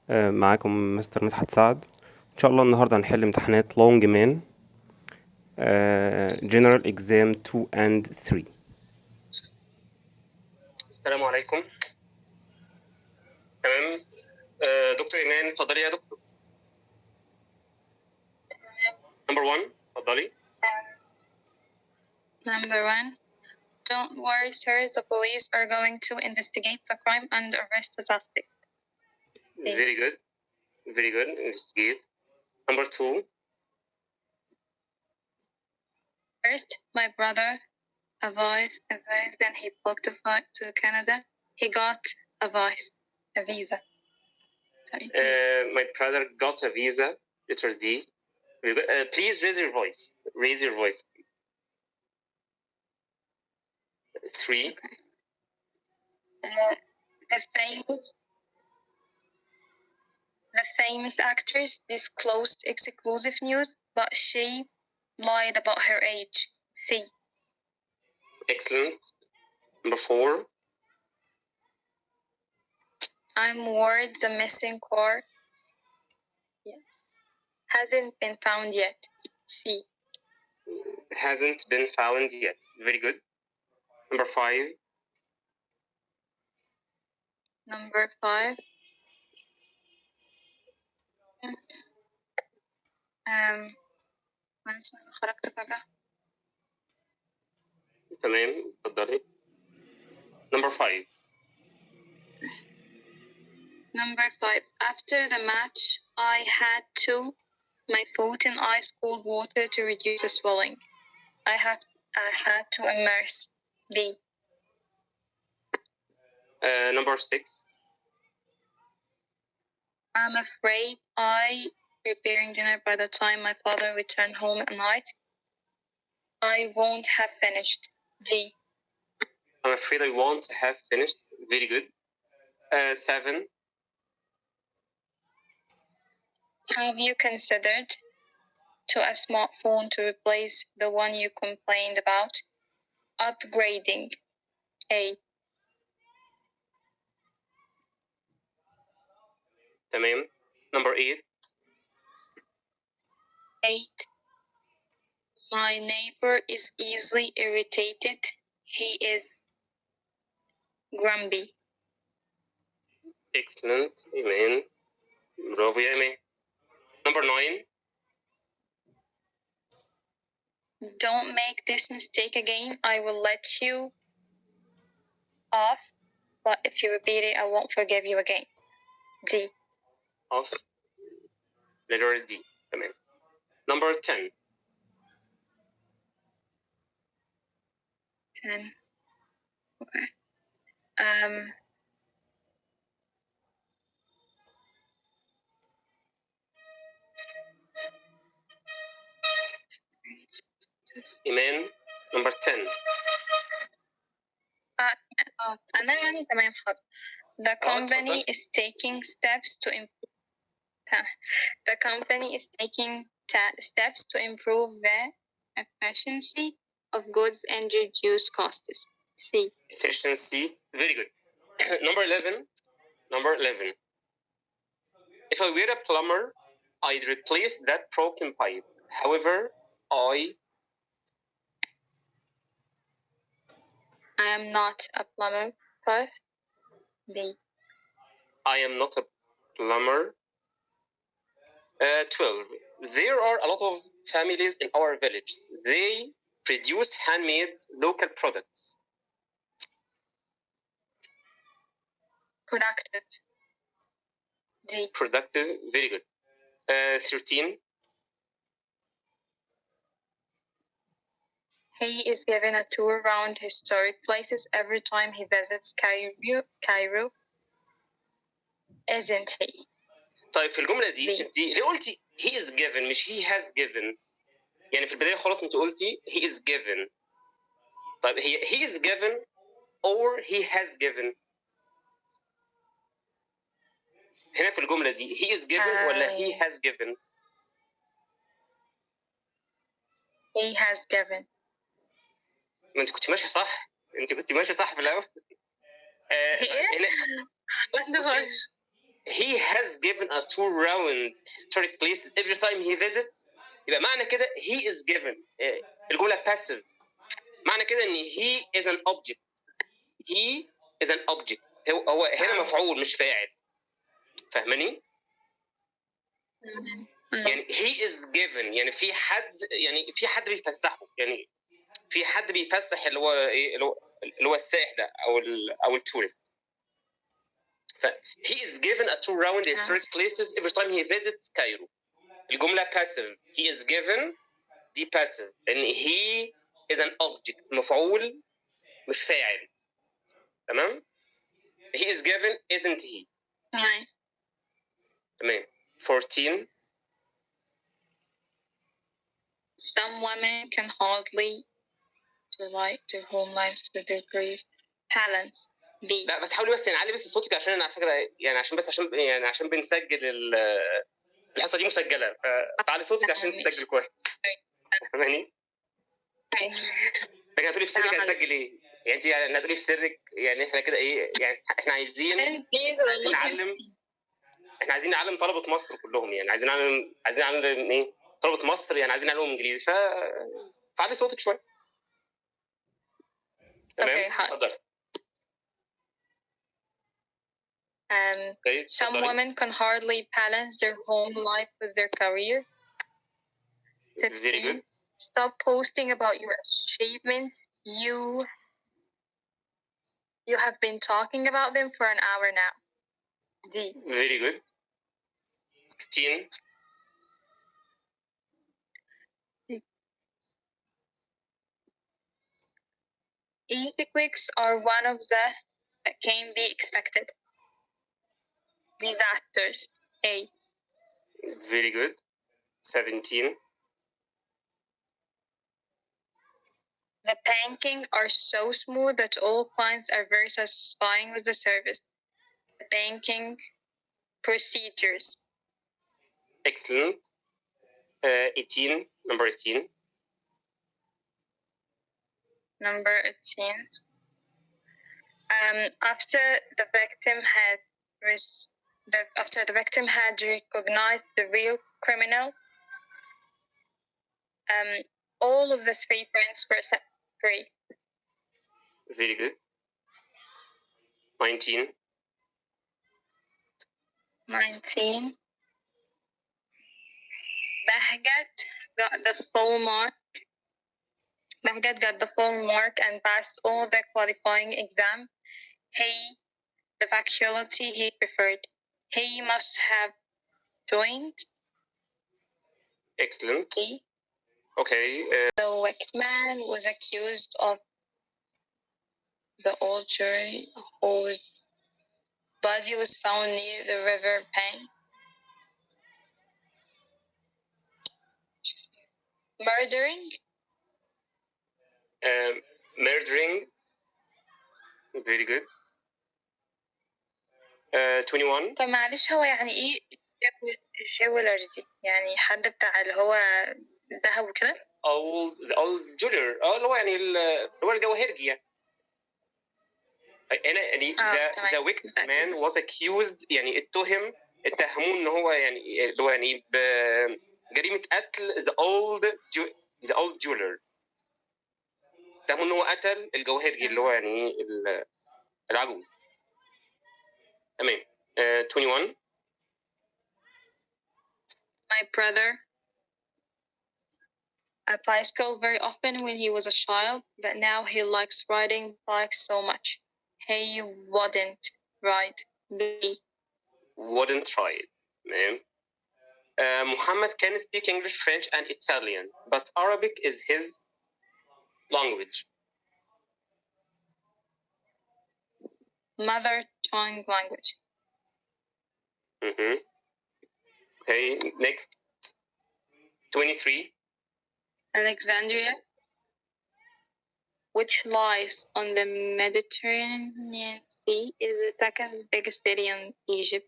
معاكم مستر مدحت سعد. إن شاء الله النهاردة هنحل امتحانات Longman General Exam 2 and 3. السلام عليكم. تمام. دكتور إيمان اتفضلي يا دكتور. Number 1 اتفضلي. Number 1. Don't worry, sir. The police are going to investigate the crime and arrest the suspect. Very good. Very good. Investigate. Number 2. First, my brother advised and he booked a flight to Canada. He got a visa. Sorry. My brother got a visa. Letter D. Please raise your voice. Raise your voice. 3. Okay. The famous actress disclosed exclusive news, but she lied about her age. C. Excellent. Number 4. I'm worried the missing car hasn't been found yet. C. Hasn't been found yet. Very good. Number 5. Number 5. معلش أنا خرجت فجأة. تمام اتفضلي. Number 5. Number 5. After the match, I had my foot in ice cold water to reduce the swelling. I had to immerse. B. Number 6. I'm afraid preparing dinner by the time my father returned home at night. I won't have finished. D. I'm afraid I won't have finished. Very good. 7. Have you considered to a smartphone to replace the one you complained about? Upgrading. A. تمام. Number 8. 8. My neighbor is easily irritated. He is grumpy. Excellent. Amen. برافو يا إيمان. Number 9. Don't make this mistake again. I will let you off, but if you repeat it, I won't forgive you again. D. Off. Letter D. تمام. Number 10. 10. Okay. إيمان. Number 10. أنا يعني تمام حاضر. The company is taking steps to improve. The company is taking steps to improve the efficiency of goods and reduce costs. C. Efficiency. Very good. Number 11. Number 11. If I were a plumber, I'd replace that broken pipe. However, I am not a plumber. 5. D. I am not a plumber. 12. There are a lot of families in our village. They produce handmade local products. Productive. D. Productive. Very good. 13. He is given a tour around historic places every time he visits Cairo. Isn't he? طيب في الجملة دي انت ليه قلتي he is given مش he has given؟ يعني في البداية خلاص انت قلتي he is given. طيب هي he is given or he has given؟ هنا في الجملة دي he is given ولا he has given؟ He has given. ما انت كنت ماشية صح. انت كنت ماشية صح في الأول. he has given a tour around historic places every time he visits. يبقى معنى كده he is given الجملة passive. معنى كده ان he is an object. he is an object. هو هنا مفعول مش فاعل. فاهماني؟ يعني he is given يعني في حد بيفسحه، يعني في حد بيفسح اللي هو ايه اللي هو السائح ده او التورست. ف he is given a tour around the historic places every time he visits Cairo. الجملة passive. he is given دي passive لأن he is an object مفعول مش فاعل. تمام؟ he is given isn't he. تمام. 14. Some women can hardly delight their whole lives with their careers. Balance. B. لا بس حاولي بس نعلي بس صوتك عشان انا على فكره يعني عشان بنسجل الحصه دي مسجله، فعلي صوتك عشان تسجل كويس. فاهماني؟ لكن هتقولي في سرك هنسجل ايه؟ يعني انت هتقولي في سرك، يعني احنا كده ايه؟ يعني احنا عايزين نعلم طلبه مصر كلهم، يعني عايزين نعلم ايه؟ طلبه مصر يعني عايزين نعلمهم انجليزي، فعلي صوتك شويه. تمام؟ اتفضلي. Some women can hardly balance their home life with their career. 15. Very good. Stop posting about your achievements. You have been talking about them for an hour now. D. Very good. 16. Earthquakes are one of the that can be expected. Disasters. A. Very good. 17. The banking are so smooth that all clients are very satisfying with the service. The banking procedures. Excellent. 18. Number 18. Number 18. After the victim had recognized the real criminal, all of the three friends were set free. Very good. 19. 19. Bahgat got the full mark and passed all the qualifying exam. The faculty he preferred. He must have joined. Excellent. D. Okay. The victim was accused of the old jury whose body was found near the river Pang. Murdering. Murdering. Very good. 21. طب معلش هو يعني ايه جيولرزي؟ يعني حد بتاع اللي هو ذهب وكده؟ old jeweler. اللي هو يعني اللي هو الجواهرجي يعني. هنا يعني the wicked man was accused يعني اتهموه ان هو يعني اللي هو يعني بجريمة قتل the old jeweler. اتهموه ان هو قتل الجواهرجي اللي هو يعني العجوز. تمام. 21. My brother a bicycle very often when he was a child, but now he likes riding bikes so much. He wouldn't ride. Wouldn't try it. Muhammad can speak English, French, and Italian, but Arabic is his language. Mother tongue language. Okay, next. 23. Alexandria, which lies on the Mediterranean Sea, is the second biggest city in Egypt.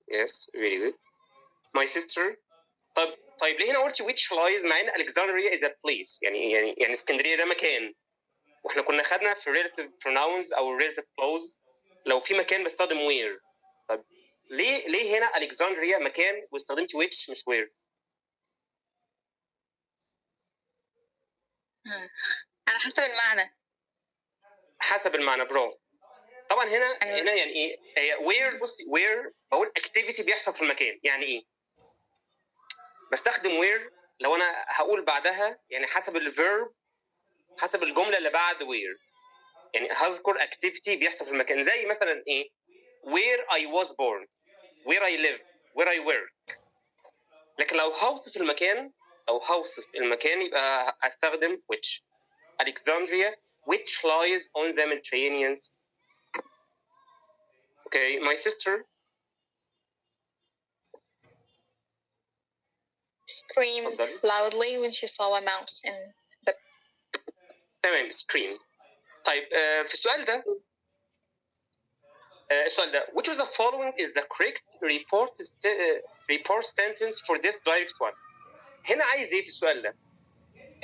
Yes, very good. My sister. طيب ليه هنا قلتي which lies مع ان Alexandria is a place يعني اسكندرية ده مكان، واحنا كنا خدنا في relative pronouns او relative clause لو في مكان بستخدم where. طب ليه هنا الكسندريا مكان واستخدمت which مش where؟ على حسب المعنى. حسب المعنى، برافو. طبعا هنا يعني ايه هي where؟ بصي where بقول activity بيحصل في المكان. يعني ايه؟ بستخدم where لو انا هقول بعدها يعني حسب الفيرب، حسب الجمله اللي بعد where، يعني هذكر activity بيحصل في المكان. زي مثلا ايه؟ where I was born، where I live، where I work. لكن لو هوصف المكان يبقى هستخدم which. Alexandria which lies on the Mediterranean Sea. Okay, my sister screamed loudly when she saw a mouse in the... تمام، screamed. طيب في السؤال ده which of the following is the correct report sentence for this direct one؟ هنا عايز ايه في السؤال ده؟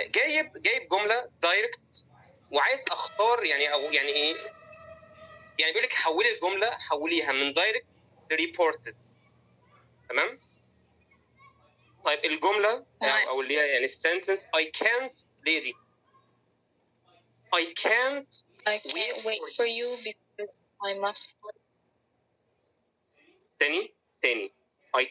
جايب جمله دايركت وعايز اختار يعني او يعني ايه، يعني بيقول لك حولي الجمله، حوليها من دايركت لريبورتد. تمام؟ طيب الجمله او اللي هي يعني السنتنس I can't ليه I can't wait for you because I must. تاني I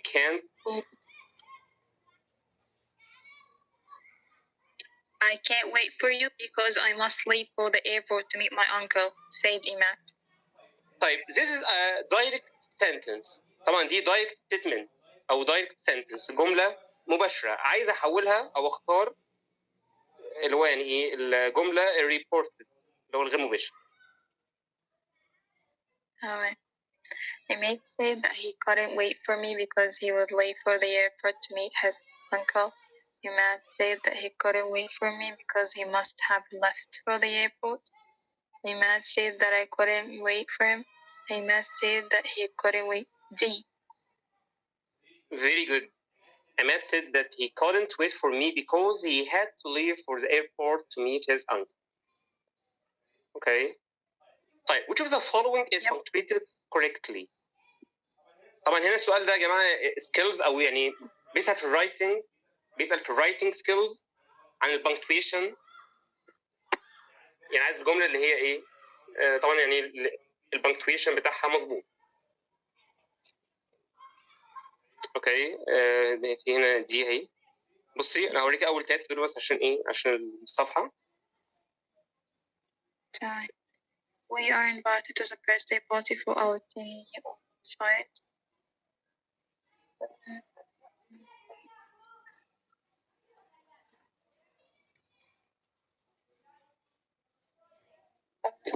can't wait for you because I must leave for the airport to meet my uncle, said Imad. طيب this is a direct sentence. طبعا دي direct statement او direct sentence، جمله مباشره. عايز احولها او اختار اللي هو يعني ايه الجمله reported اللي هو الغير مباشر. Imad said that he couldn't wait for me because he would leave for the airport to meet his uncle. Imad said that he couldn't wait for me because he must have left for the airport. Imad said that I couldn't wait for him. Imad said that he couldn't wait. D. Very good. Ahmed said that he couldn't wait for me because he had to leave for the airport to meet his uncle. Okay. طيب which of the following is punctuated correctly؟ طبعا هنا السؤال ده يا جماعه skills او يعني بيسأل في الرايتنج، بيسأل في الرايتنج skills عن البنكتويشن. يعني عايز الجمله اللي هي ايه طبعا يعني البنكتويشن بتاعها مظبوط. اوكي في هنا دي اهي. بصي انا هوريك اول 3 دول بس عشان ايه، عشان الصفحه. We are invited to the birthday party for our 10-year-old child.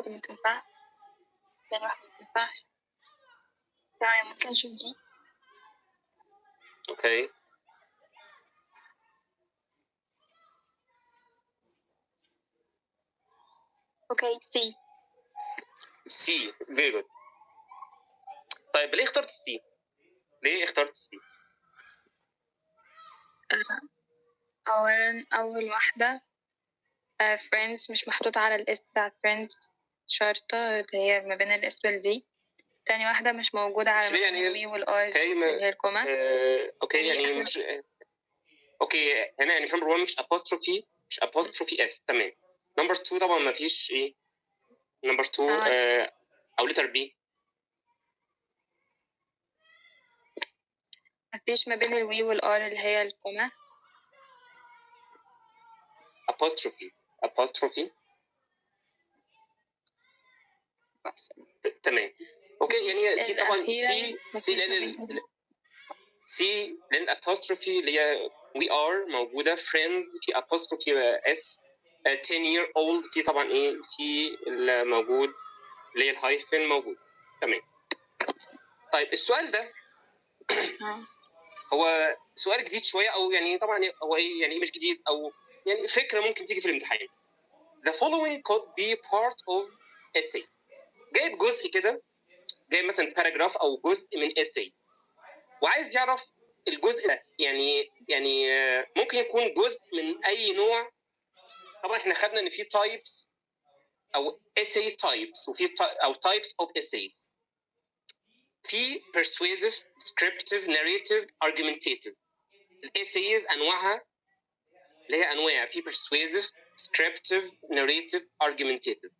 ما تنفعش. يعني واحدة ما تنفعش. تمام ممكن نشوف دي. اوكي. اوكي سي. سي فيري جود. طيب ليه اخترت السي؟ ليه اخترت السي؟ اولا اول واحدة فريندز مش محطوط على الاسم بتاع فريندز شرطة اللي هي ما بين الاسم والدي. تاني واحدة مش موجودة على يعني الوي والآر اللي هي الكوما. اوكي يعني مش اوكي هنا يعني نمبر 1 مش apostrophe، مش apostrophe اس. تمام. نمبر 2 طبعا ما فيش ايه. نمبر 2 او لتر بي ما فيش ما بين الوي والآر اللي هي الكوما. apostrophe بس. تمام. اوكي يعني سي طبعا سي لان الابوستروفي اللي هي we are موجوده، friends في apostrophe اس، 10 year old في طبعا ايه، في الموجود اللي هي الهايفن موجود. تمام. طيب السؤال ده هو سؤال جديد شويه، او يعني طبعا هو ايه يعني مش جديد، او يعني فكره ممكن تيجي في الامتحان. The following could be part of essay. جايب جزء كده، جايب مثلا باراجراف او جزء من essay وعايز يعرف الجزء ده يعني ممكن يكون جزء من اي نوع. طبعا احنا خدنا ان في types او essay types وفي او types of essays. في persuasive, descriptive, narrative, argumentative. الessays انواعها اللي هي انواع في persuasive, descriptive, narrative, argumentative.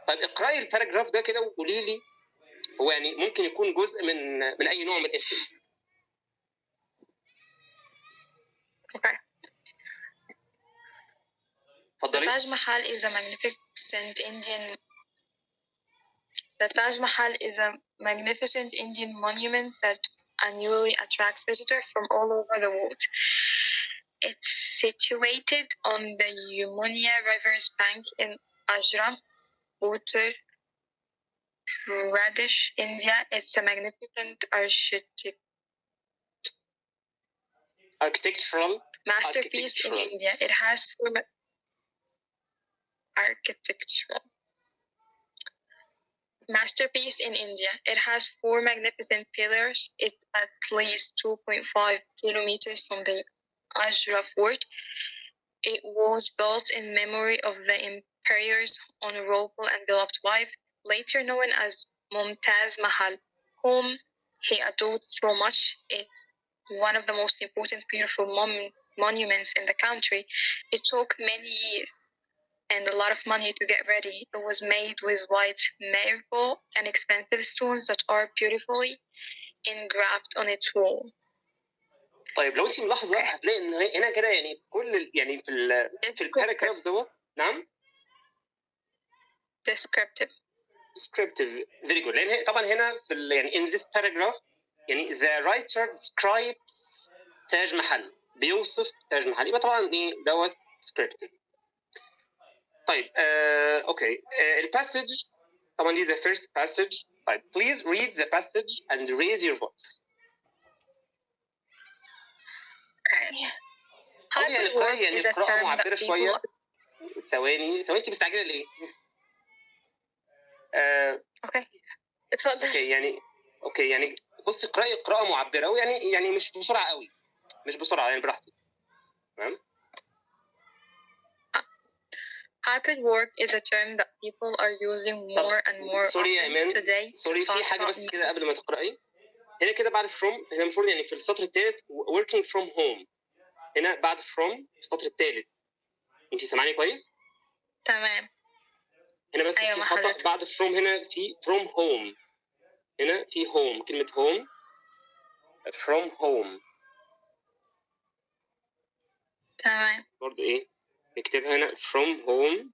طيب اقراي الباراجراف ده كده وقولي لي هو يعني ممكن يكون جزء من اي نوع من الessays. Okay. اتفضلي. The Taj Mahal is a magnificent Indian monument that annually attracts visitors from all over the world. It's situated on the Yamuna River's bank in Ajram, Uttar Pradesh, India. It's a magnificent architectural masterpiece in India. It has It has 4 magnificent pillars. It's at least 2.5 kilometers from the Ajra Fort. It was built in memory of the emperor's honorable and beloved wife, later known as Mumtaz Mahal, whom he adored so much. It's one of the most important beautiful monuments in the country. It took many years and a lot of money to get ready. It was made with white marble and expensive stones that are beautifully engraved on its wall. طيب لو انت ملاحظه هتلاقي ان هنا كده يعني في كل يعني في الباراجراف دوت. نعم. descriptive very good. لان طبعا هنا في يعني in this paragraph يعني the writer describes تاج محل، بيوصف تاج محل، يبقى طبعا ايه دوت descriptive. طيب اوكي الباسج طبعا دي the first passage. طيب please read the passage and raise your voice. يعني قراءة معبرة شوية. ثواني انت مستعجلة ليه؟ اتفضل. اوكي يعني بصي اقرأي قراءة معبرة ويعني مش بسرعة قوي، مش بسرعة يعني براحتك. تمام؟ Hybrid work is a term that people are using more and more often today. سوري في حاجة بس كده قبل ما تقرأي. هنا كده بعد from هنا المفروض يعني في السطر الثالث working from home. هنا بعد from في السطر الثالث. انت سامعاني كويس؟ تمام. هنا بس في خطأ بعد from هنا في from home. هنا في home كلمة home from home. تمام. برضو ايه نكتبها هنا from home.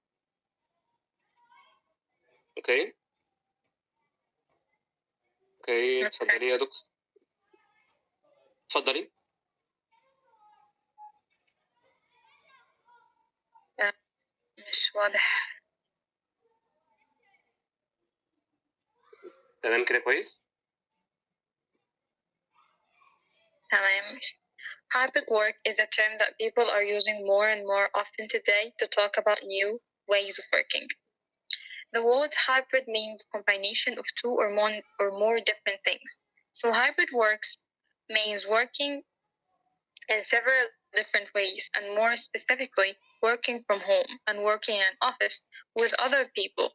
اوكي اتفضلي يا دكتور. اتفضلي. مش واضح. تمام كده كويس. تمام. Hybrid work is a term that people are using more and more often today to talk about new ways of working. The word hybrid means combination of two or more different things. So hybrid works means working in several different ways, and more specifically, working from home and working in an office with other people.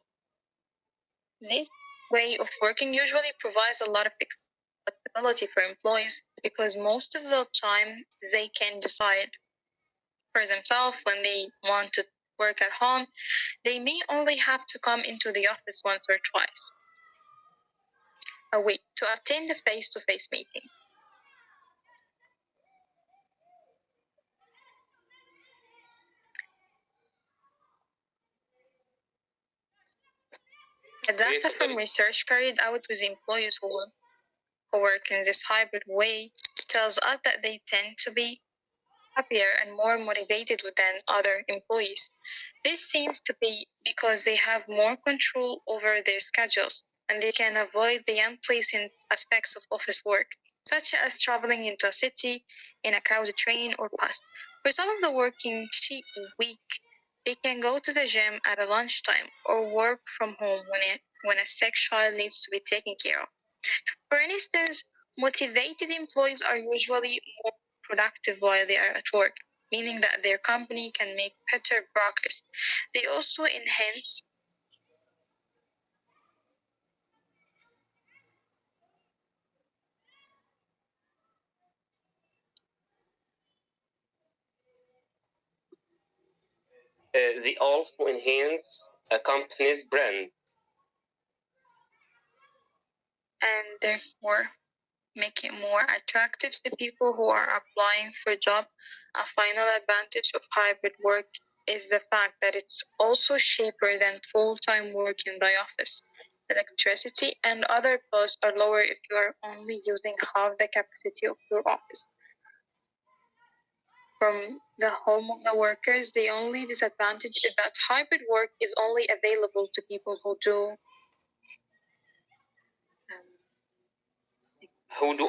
This way of working usually provides a lot of flexibility for employees because most of the time they can decide for themselves when they want to work at home. They may only have to come into the office once or twice a week to attend a face-to-face meeting. The data from research carried out with employees who work in this hybrid way tells us that they tend to be happier and more motivated than other employees. This seems to be because they have more control over their schedules and they can avoid the unpleasant aspects of office work, such as traveling into a city in a crowded train or bus. For some of the working week, they can go to the gym at a lunchtime or work from home when a sick child needs to be taken care of. For instance, motivated employees are usually more productive while they are at work, meaning that their company can make better progress. They also enhance They also enhance a company's brand. And therefore make it more attractive to people who are applying for a job. A final advantage of hybrid work is the fact that it's also cheaper than full-time work in the office. Electricity and other costs are lower if you are only using half the capacity of your office. From the home of the workers, the only disadvantage is that hybrid work is only available to people who do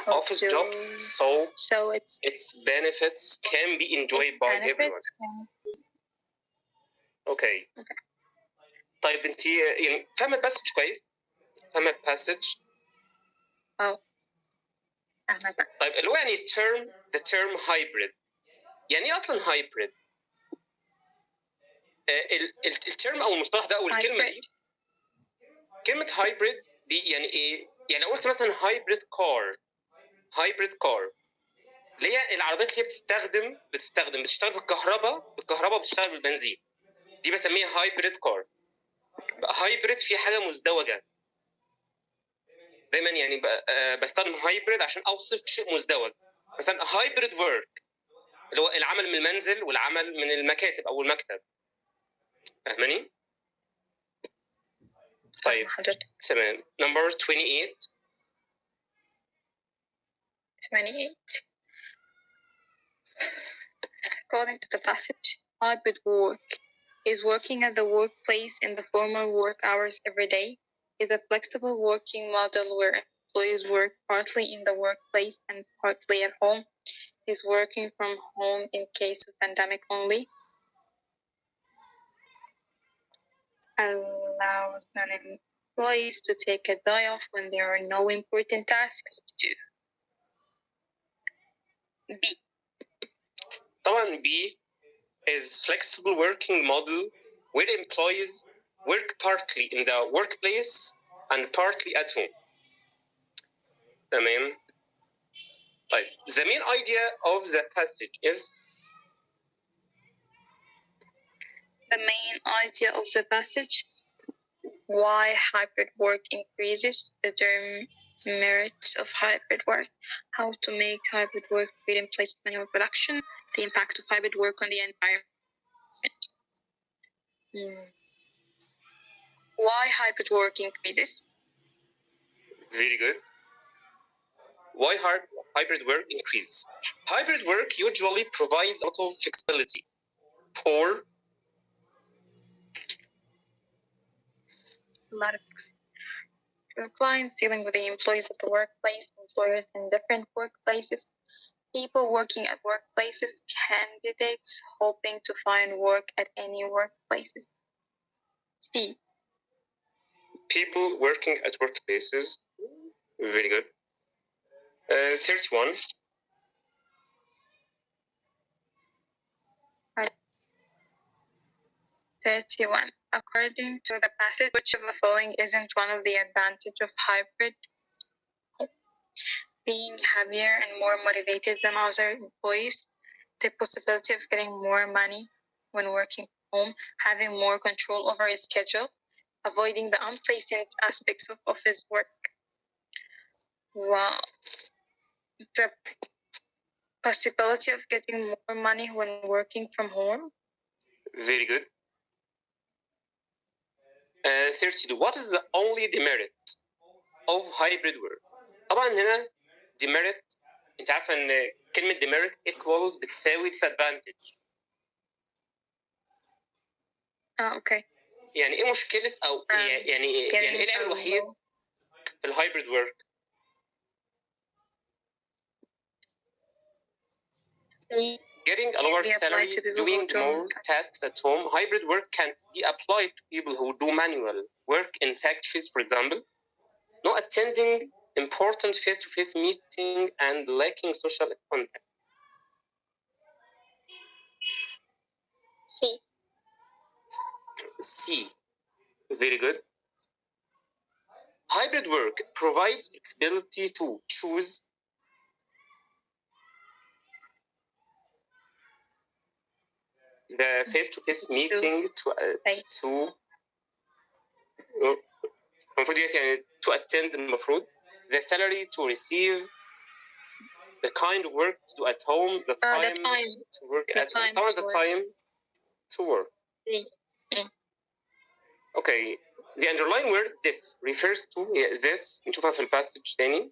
office jobs, so its benefits can be enjoyed by everyone. اوكي طيب انت يعني فاهمه الباسج كويس؟ فاهمه الباسج؟ طيب اللي هو يعني the term hybrid، يعني ايه اصلا hybrid؟ الترم او المصطلح ده او الكلمه دي، كلمه hybrid دي يعني ايه؟ يعني قلت مثلا hybrid car اللي هي العربيات اللي بتشتغل بالكهرباء وبتشتغل بالبنزين، دي بسميها هايبريد كار. هايبريد في حاجه مزدوجه، دايما يعني بستخدم هايبريد عشان اوصف شيء مزدوج. مثلا هايبريد ورك اللي هو العمل من المنزل والعمل من المكاتب او المكتب، فاهماني؟ طيب تمام. نمبر 28. According to the passage, hybrid work is working at the workplace in the formal work hours every day, is a flexible working model where employees work partly in the workplace and partly at home, is working from home in case of pandemic only, allows employees to take a day off when there are no important tasks to do. B. طبعا B is flexible working model where employees work partly in the workplace and partly at home. تمام. طيب the main idea of the passage is why hybrid work increases, the term merits of hybrid work, how to make hybrid work fit in place of manual production, the impact of hybrid work on the environment. Why hybrid work increases? Very good. Why hybrid work increases? Hybrid work usually provides a lot of flexibility for clients dealing with the employees of the workplace, employers in different workplaces, people working at workplaces, candidates hoping to find work at any workplaces. C. People working at workplaces. Very good. 31. According to the passage, which of the following isn't one of the advantages of hybrid? Being happier and more motivated than other employees, the possibility of getting more money when working from home, having more control over his schedule, avoiding the unpleasant aspects of office work. Wow. The possibility of getting more money when working from home. Very good. 32. What is the only demerit of hybrid work? طبعا هنا demerit، انت عارفه ان كلمه demerit equals بتساوي disadvantage. اوكي. يعني ايه مشكله او يعني ايه العيب الوحيد في الهايبريد ورك؟ Getting a lower salary, doing more tasks at home. Hybrid work can't be applied to people who do manual work in factories, for example. No attending important face-to-face meeting and lacking social contact. C. Very good. Hybrid work provides flexibility to choose the face-to-face meeting المفروض يعني to attend المفروض the salary to receive the kind of work to do at home the time to work at home طبعا the time to work. Okay, the underlying word this refers to this نشوفها في الباسج تاني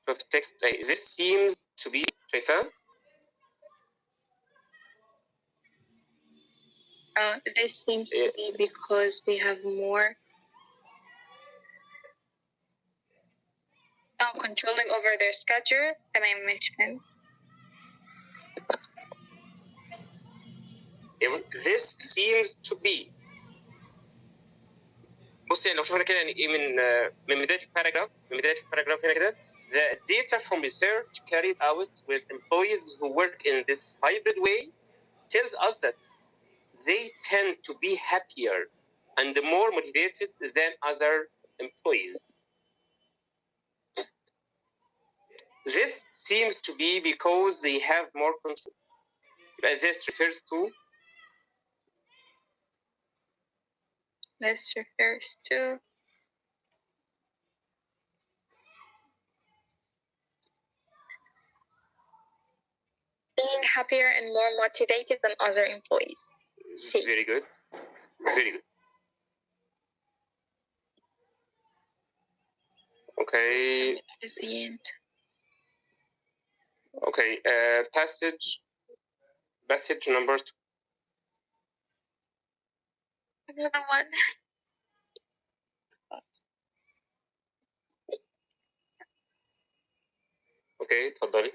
في التكست this seems to be شايفها؟ This seems to be because they have more controlling over their schedule تمام ماشي. This seems to be بص يعني لو شفنا كده يعني ايه من بدايه الباراجراف هنا كده the data from research carried out with employees who work in this hybrid way tells us that they tend to be happier and more motivated than other employees. This seems to be because they have more control. This refers to being happier and more motivated than other employees. Very good. Very good. Okay. Is the end. Okay. Passage number 2. Another one. Okay, اتفضلي.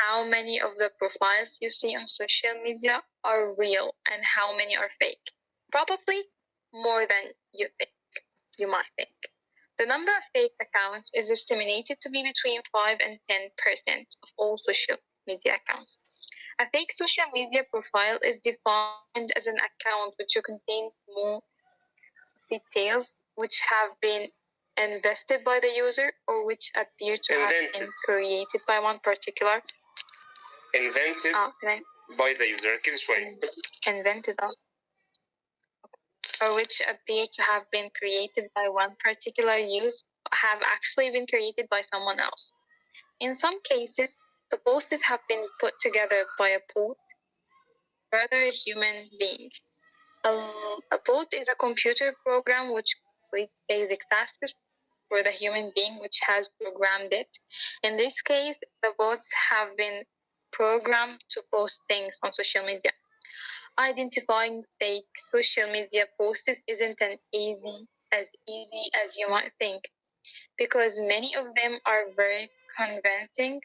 How many of the profiles you see on social media are real and how many are fake? Probably more than you might think. The number of fake accounts is estimated to be between 5 and 10% of all social media accounts. A fake social media profile is defined as an account which contains more details which have been invested by the user or which appear to have been created by one particular invented by the user invented or which appear to have been created by one particular user have actually been created by someone else. In some cases, the posts have been put together by a bot, rather a human being. A bot is a computer program which completes basic tasks for the human being which has programmed it. In this case, the bots have been programmed to post things on social media. Identifying fake social media posts isn't as easy as you might think, because many of them are very convincing.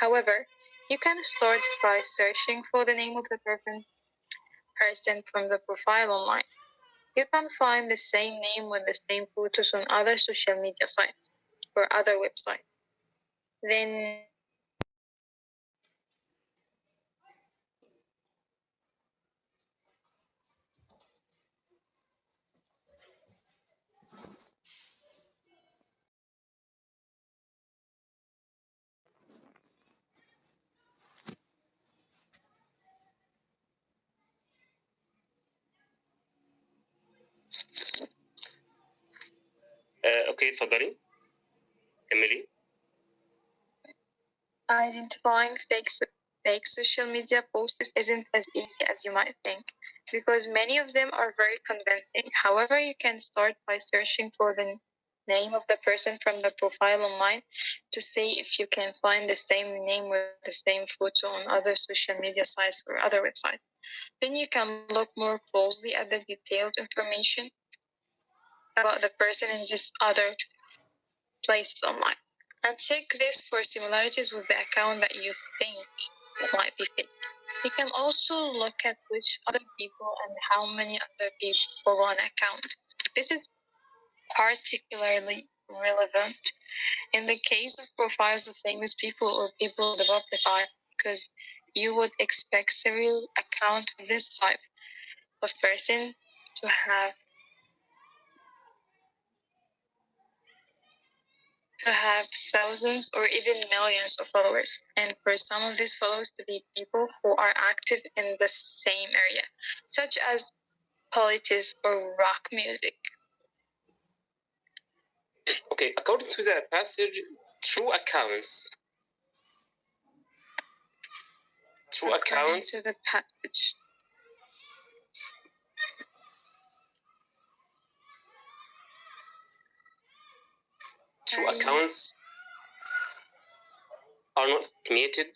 However, you can start by searching for the name of the person from the profile online. You can find the same name with the same photos on other social media sites or other websites. Then اوكي اتفضلي كملي. Identifying fake social media posts isn't as easy as you might think, because many of them are very convincing. However, you can start by searching for the name of the person from the profile online to see if you can find the same name with the same photo on other social media sites or other websites. Then you can look more closely at the detailed information about the person in these other places online. And check this for similarities with the account that you think might be fake. You can also look at which other people and how many other people follow an account. This is particularly relevant in the case of profiles of famous people or people of the public eye, because you would expect several accounts of this type of person to to have thousands or even millions of followers, and for some of these followers to be people who are active in the same area, such as politics or rock music. Okay, according to the passage, true accounts. True accounts. To the passage. True accounts are not estimated.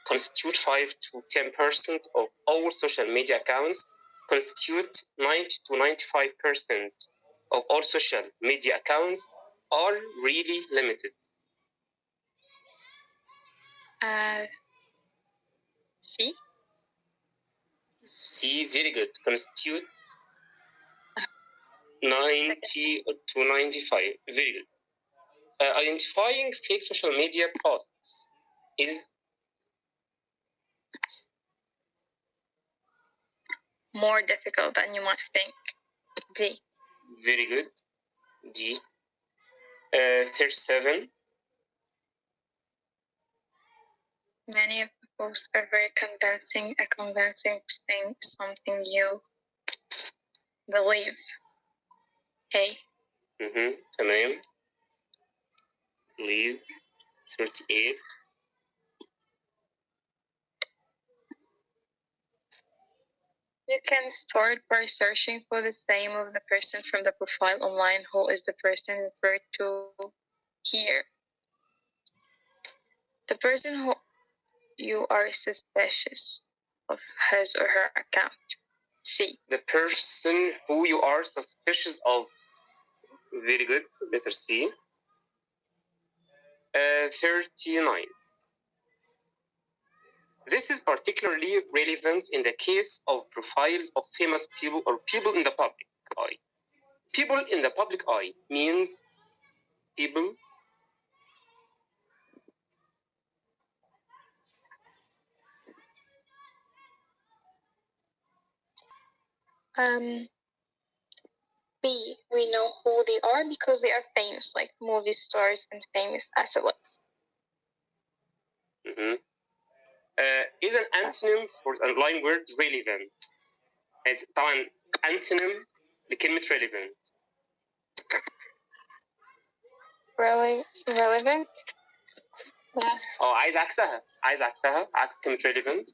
Constitute 5 to 10% of all social media accounts. Constitute 90 to 95% of all social media accounts are really limited. C, very good. Constitute 90 to 95. Very good. Identifying fake social media posts is more difficult than you might think. D. Very good. D. 37. Many of the posts are very convincing, thing, something you believe. A. تمام. Believe. 38. You can start by searching for the name of the person from the profile online who is the person referred to here. The person who you are suspicious of his or her account. C. The person who you are suspicious of. Very good. Letter C. 39. This is particularly relevant in the case of profiles of famous people or people in the public eye. People in the public eye means people B. We know who they are because they are famous, like movie stars and famous athletes. Is an antonym for the underlying word relevant. طبعا antonym لكلمة relevant. Relevant? عايز عكسها. عكس كلمة relevant.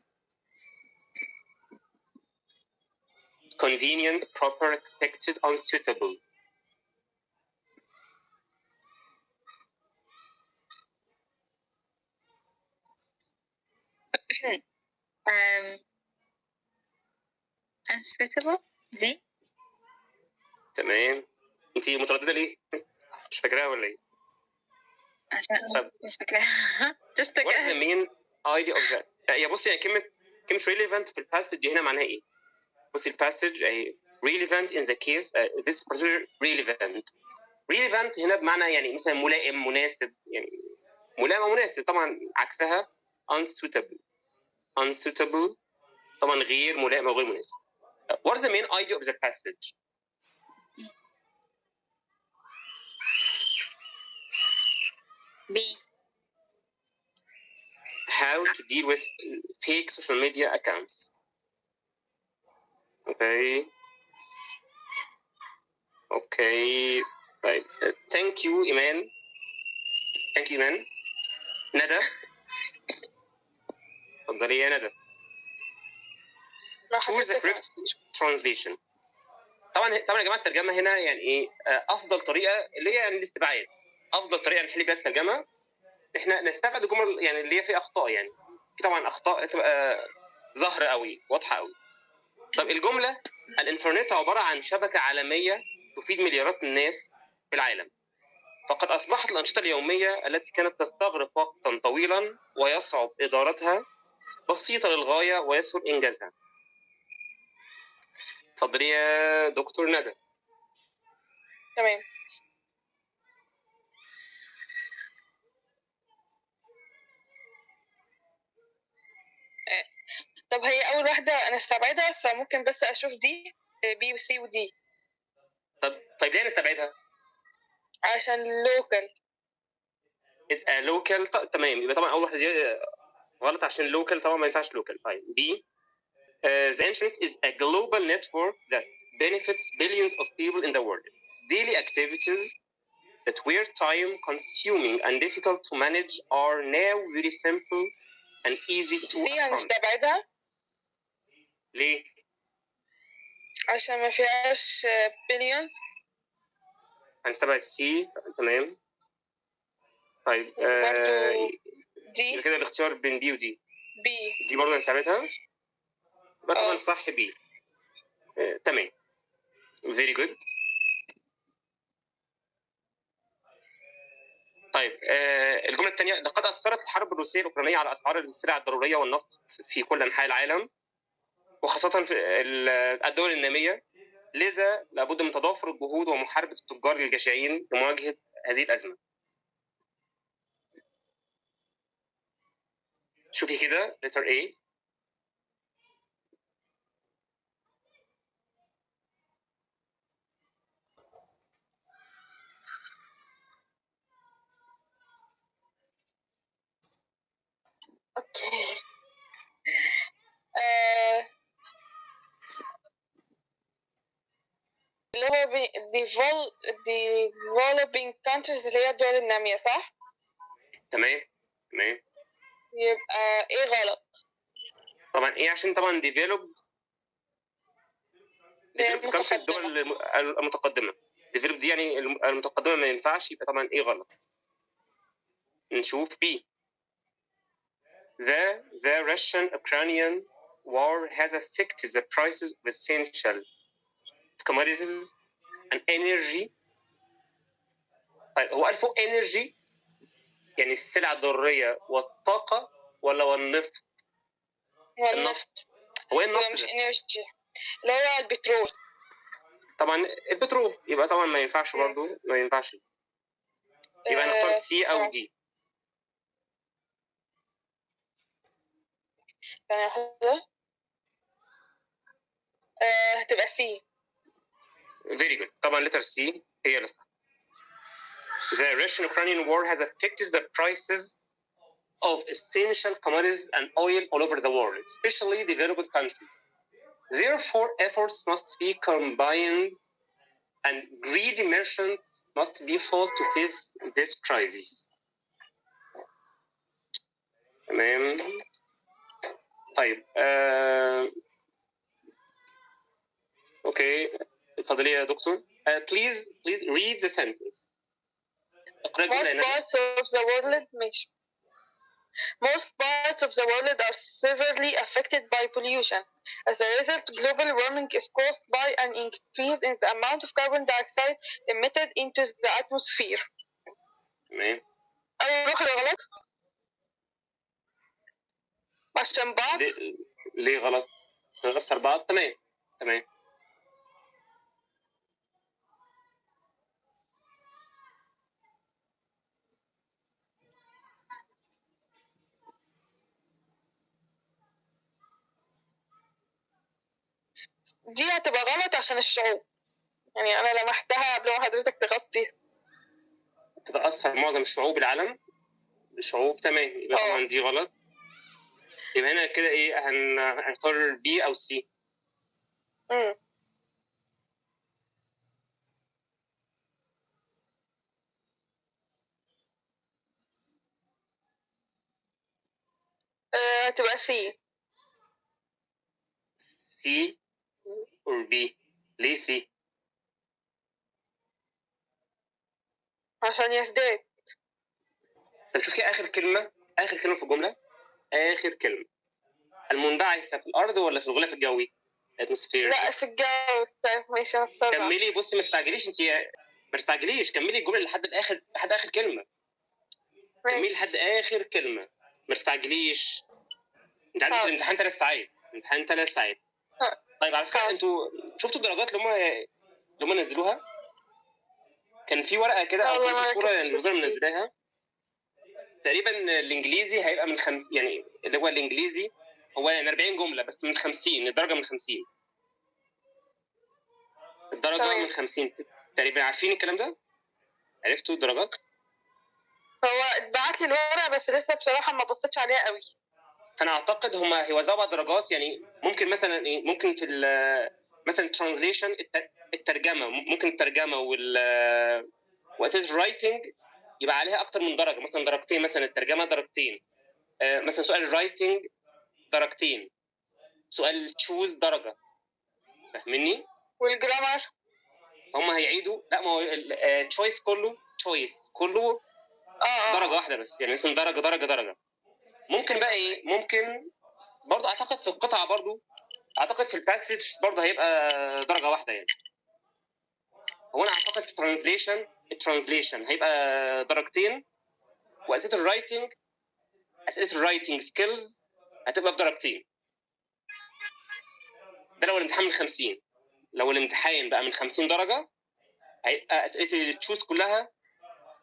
Convenient, proper, expected, unsuitable. unsuitable. دي تمام. انتي مترددة ليه؟ مش فاكراها ولا ايه؟ عشان مش فاكراها. just a What is the guess. main idea of that؟ يا بصي يعني كلمة relevant في الباسج هنا معناها ايه؟ بصي الباسج اهي relevant in the case this particular relevant هنا بمعنى يعني مثلا ملائم مناسب يعني ملائم مناسب طبعا عكسها unsuitable طبعا غير ملائم او غير مناسب. What is the main idea of the passage؟ B. How to deal with fake social media accounts. Okay. Right. Thank you, Iman. ندى. اتفضلي يا ندى. Choose the correct translation. طبعا يا جماعه الترجمه هنا يعني ايه افضل طريقه اللي هي يعني الاستبعاد. افضل طريقه نحل بيها الترجمه احنا نستبعد الجمل يعني اللي هي فيها اخطاء يعني. في طبعا اخطاء تبقى ظاهره قوي واضحه قوي. طب الجمله الانترنت عباره عن شبكه عالميه تفيد مليارات الناس في العالم. فقد اصبحت الانشطه اليوميه التي كانت تستغرق وقتا طويلا ويصعب ادارتها بسيطه للغايه ويسهل انجازها. اتفضلي يا دكتور ندى. تمام. طب هي اول واحده انا استبعدها فممكن بس اشوف دي بي وسي ودي. طب ليه نستبعدها؟ عشان local. is a local. تمام، يبقى طبعا اول واحده دي غلط عشان local طبعا ما ينفعش local. طيب B the internet is a global network that benefits billions of people in the world. Daily activities that were time consuming and difficult to manage are now very simple and easy to C account. هنستبعدها ليه؟ عشان ما فيهاش billions. هنستبعد C. تمام. طيب برضو D. يبقى كده الاختيار بين B و D. B. دي برضه هنستبعدها. يبقى طبعا الصح B. تمام. very good. طيب الجملة الثانية: لقد أثرت الحرب الروسية الأوكرانية على أسعار السلع الضرورية والنفط في كل أنحاء العالم وخاصة في الدول النامية، لذا لابد من تضافر الجهود ومحاربة التجار الجشعين لمواجهة هذه الأزمة. شوفي كده letter A. اوكي. اللي هو developing countries اللي هي الدول النامية، صح؟ تمام. يبقى ايه غلط؟ طبعا ايه عشان طبعا developed countries الدول المتقدمة. developed دي يعني المتقدمة ما ينفعش، يبقى طبعا ايه غلط. نشوف B. The Russian-Ukrainian war has affected the prices of essential commodities and energy. طيب هو قال فوق energy يعني السلع الضرورية والطاقة ولا والنفط؟ النفط. هو ايه النفط؟ مش انرجي، اللي هو البترول. طبعا البترول، يبقى طبعا ما ينفعش برضه، ما ينفعش. يبقى نختار C أو D. هتبقى C. very good. طبعا letter C هي اللي صح. The Russian-Ukrainian war has affected the prices of essential commodities and oil all over the world, especially developed countries. Therefore, efforts must be combined and greedy merchants must be fought to face this crisis. تمام. طيب اوكي، اتفضلي يا دكتور. please read the sentence. Most parts of the world Most parts of the world are severely affected by pollution. As a result, global warming is caused by an increase in the amount of carbon dioxide emitted into the atmosphere. تمام. أروح غلط؟ عشان بعض؟ ليه غلط؟ تأثر بعض. تمام. دي هتبقى غلط عشان الشعوب، يعني أنا لمحتها قبل ما حضرتك تغطي. تتأثر معظم شعوب العالم. الشعوب. تمام. يبقى طبعا دي غلط. يبقى هنا كده ايه، هنختار B أو C. هتبقى C. C or B. ليه C؟ عشان يزداد. طب شوف كده آخر كلمة في الجملة. آخر كلمة: المنبعثة في الأرض ولا في الغلاف الجوي؟ atmosphere. لا في الجو. طيب ماشي هتصرف. كملي. بصي ما تستعجليش انت، ما تستعجليش. كملي الجملة لحد الآخر، لحد آخر كلمة. كملي لحد آخر كلمة، ما تستعجليش. انت عندك الامتحان 3 ساعات. امتحان 3 ساعات. طيب على فكرة انتوا شفتوا الدرجات اللي هم نزلوها؟ كان في ورقة كده او كان في صورة الوزارة منزلاها. تقريبا الانجليزي هيبقى من 50، يعني اللي هو الانجليزي هو يعني 40 جملة بس من 50. الدرجة من 50. الدرجة من 50 تقريبا. عارفين الكلام ده؟ عرفتوا الدرجات؟ هو اتبعت لي الورقه بس لسه بصراحه ما بصيتش عليها قوي. فانا اعتقد هما هيوزعوا بعض درجات، يعني ممكن مثلا ايه، ممكن في مثلا ترانزليشن الترجمه، ممكن الترجمه واسئله الرايتنج يبقى عليها اكتر من درجه، مثلا درجتين، مثلا الترجمه درجتين، مثلا سؤال الرايتنج درجتين، سؤال تشوز درجه، فاهمني؟ والجرامر هم هيعيدوا، لا ما هو تشويس كله درجه واحده بس، يعني مثلا درجه. ممكن بقى ايه، ممكن برضه اعتقد في القطعه، برضه اعتقد في الباسج برضه هيبقى درجه واحده يعني. هو انا اعتقد في الترانزليشن هيبقى درجتين، واسئله الرايتنج سكيلز هتبقى بدرجتين. ده لو الامتحان من 50. لو الامتحان بقى من 50 درجه هيبقى اسئله التشوز كلها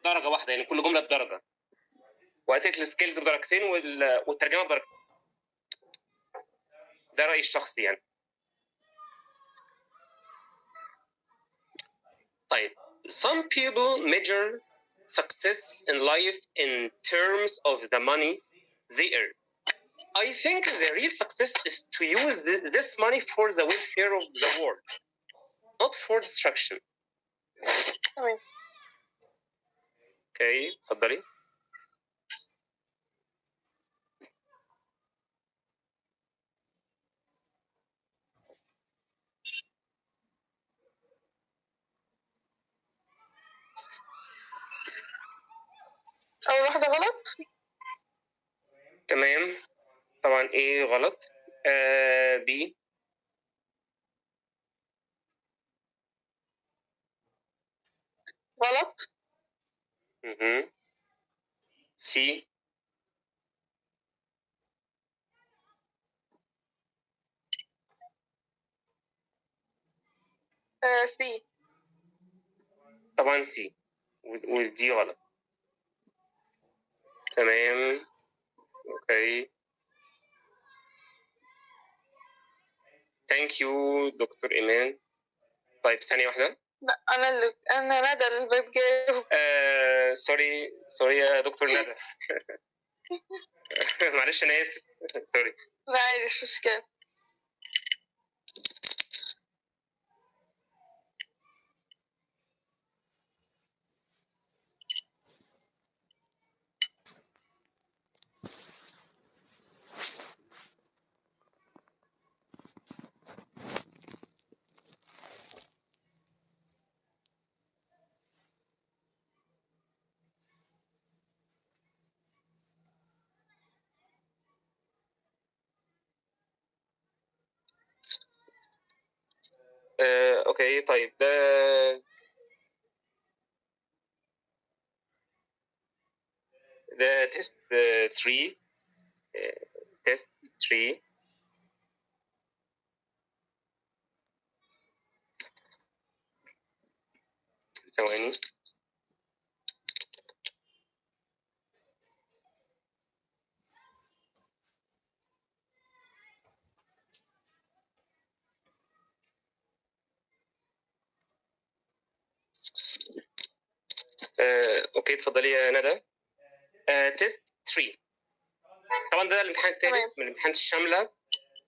درجه واحده، يعني كل جمله بدرجه، واسئله السكيلز بدرجتين، والترجمه بدرجتين. ده رايي الشخصي يعني. طيب some people measure success in life in terms of the money they earn. I think the real success is to use this money for the welfare of the world, not for destruction. تمام. اوكي اتفضلي. اول واحده غلط. تمام. طبعا ايه غلط؟ بي. غلط. سي. سي. طبعا سي، ودي غلط. تمام. اوكي. ثانك يو دكتور ايمان. طيب ثانيه واحده. لا انا ندى اللي بجاوب. سوري يا دكتور ندى. معلش انا اسف. سوري. لا عادي مش مشكله. اوكي طيب ده تيست 3. تيست 3. ثواني. اوكي اتفضلي يا ندى. تيست 3. طبعا ده الامتحان الثالث من الامتحانات الشامله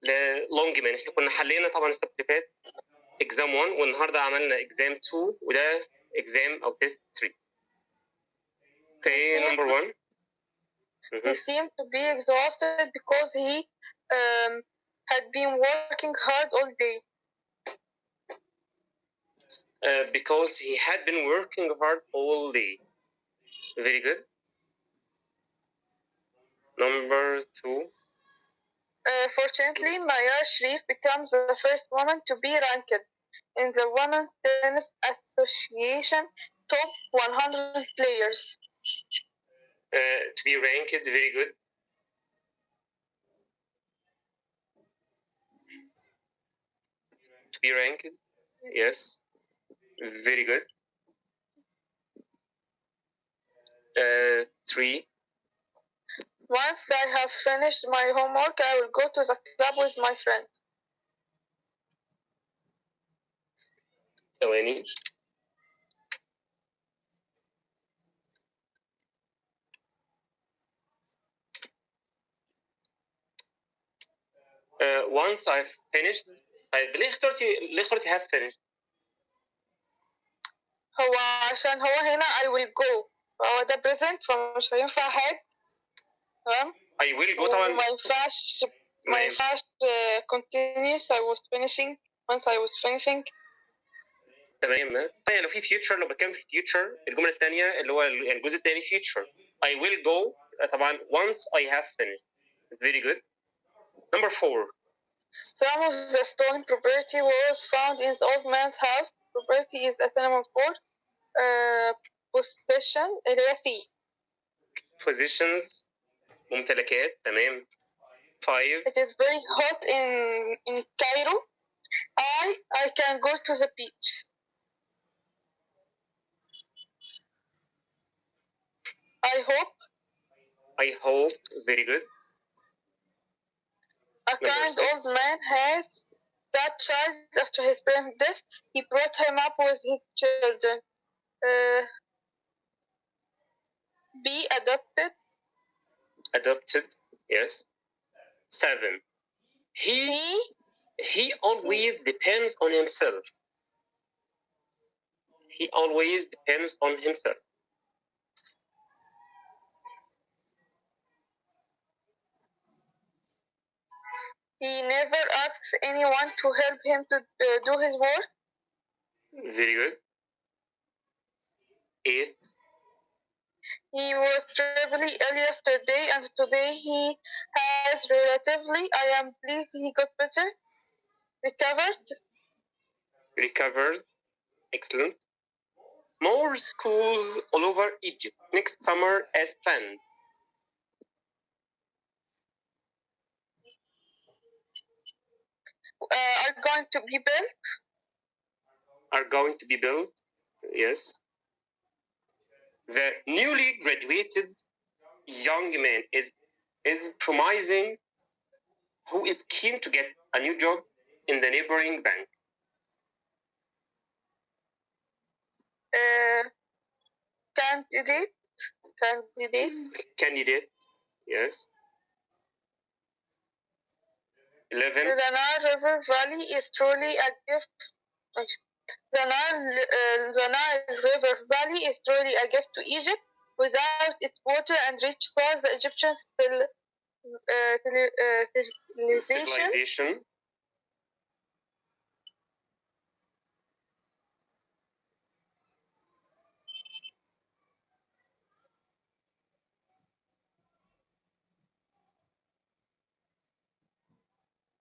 للونجمان. احنا كنا حلينا طبعا السبت اللي فات اكزام 1، والنهارده عملنا اكزام 2، وده اكزام او تيست 3. اوكي نمبر 1. He seemed to be exhausted because he had been working hard all day. Because he had been working hard all day. Very good. Number 2. Fortunately, Maya Sharif becomes the first woman to be ranked in the Women's Tennis Association top 100 players. To be ranked, very good. To be ranked, yes, very good. 3. Once I have finished my homework, I will go to the club with my friends. ثواني. once I've finished. طيب ليه اخترتي have finished؟ هو عشان هو هنا I will go، فهو ده present فمش هينفع had. تمام. I will go طبعا. وما ينفعش continuous I was finishing once I was finishing. تمام. طيب لو في future، لو بتكلم في future، الجملة الثانية اللي هو الجزء الثاني future. I will go طبعا once I have finished. Very good. Number 4. Some of the stolen property was found in the old man's house. Property is a synonym for possession اللي هي C. Positions ممتلكات. تمام. 5. It is very hot in Cairo. I can go to the beach. I hope. Very good. A kind old man has that child after his parents' death. He brought him up with his children. Be adopted. Adopted. Yes. 7. He always depends on himself. He always depends on himself. He never asks anyone to help him to do his work. Very good. 8. He was terribly ill yesterday and today he has relatively. I am pleased he got better. Recovered. Excellent. More schools all over Egypt next summer as planned. Are going to be built. Are going to be built. Yes. The newly graduated young man is promising who is keen to get a new job in the neighboring bank. Candidate. Yes. 11. The Nile River Valley is truly a gift. The Nile River Valley is truly a gift to Egypt. Without its water and rich soils, the Egyptian civilization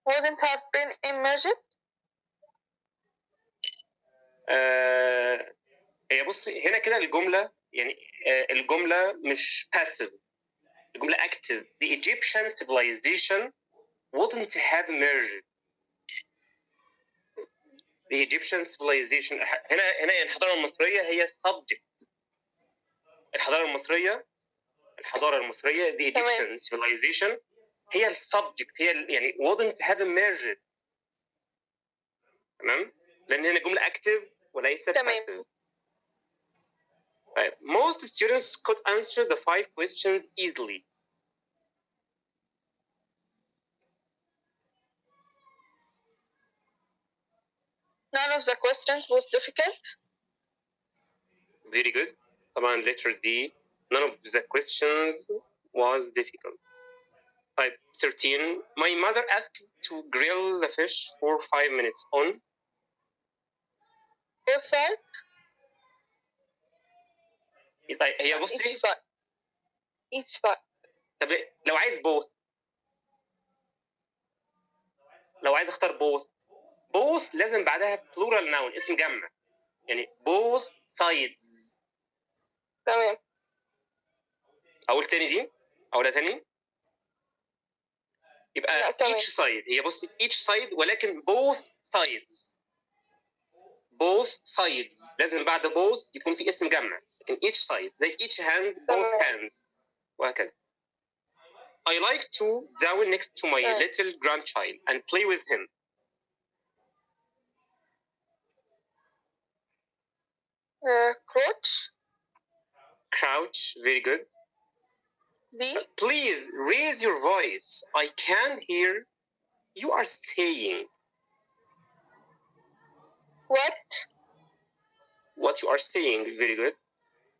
wouldn't have been emerged. هي بصي هنا كده الجملة يعني الجملة مش passive، الجملة active. The Egyptian civilization wouldn't have emerged. The Egyptian civilization هنا الحضارة المصرية هي subject. الحضارة المصرية the Egyptian civilization هي السبجكت، هي يعني wouldn't have emerged. تمام؟ لأن هنا جملة active وليست passive. Most students could answer the 5 questions easily. None of the questions was difficult. Very good. طبعا letter D. None of the questions was difficult. 13. My mother asked to grill the fish for 5 minutes on. Perfect. هي بصي each side. طب لو عايز both، لو عايز اختار both لازم بعدها plural noun اسم جمع، يعني both sides. تمام. اقول تاني دي، اقولها تاني يبقى each side. هي بصي each side ولكن both sides. لازم بعد both يكون في اسم جمع، لكن each side زي each hand both hands وهكذا. I like to down next to my little grandchild and play with him. Crouch. Very good. B. Please raise your voice. I can hear You are saying. What you are saying. Very good.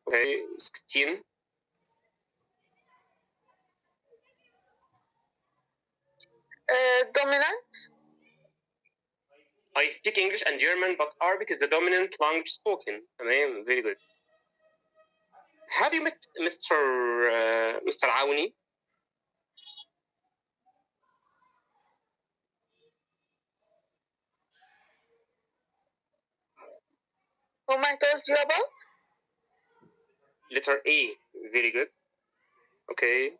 Okay, 16. Dominant. I speak English and German, but Arabic is the dominant language spoken. Very good. Have you met Mr. Aouni? Whom I told you about? Letter A. Very good. Okay.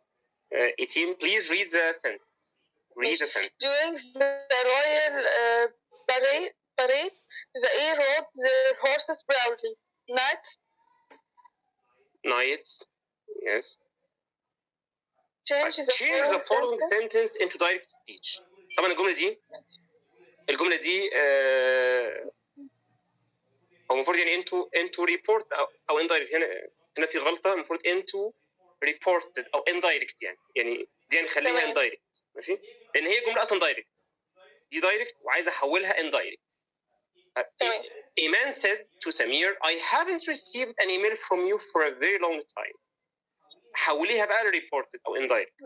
18. Please read the sentence. Read the sentence. During the royal parade, the A rode their horses proudly. Knights. Yes. Change the following sentence into direct speech. طبعا الجملة دي هو المفروض يعني انتو ريبورت او اندايركت. هنا في غلطة. المفروض انتو ريبورتد او اندايركت يعني دي نخليها اندايركت. ماشي، لان هي جملة اصلا دايركت. دي دايركت وعايز احولها اندايركت. Iman said to Samir, I haven't received an email from you for a very long time. حوليها بقى reported او indirect.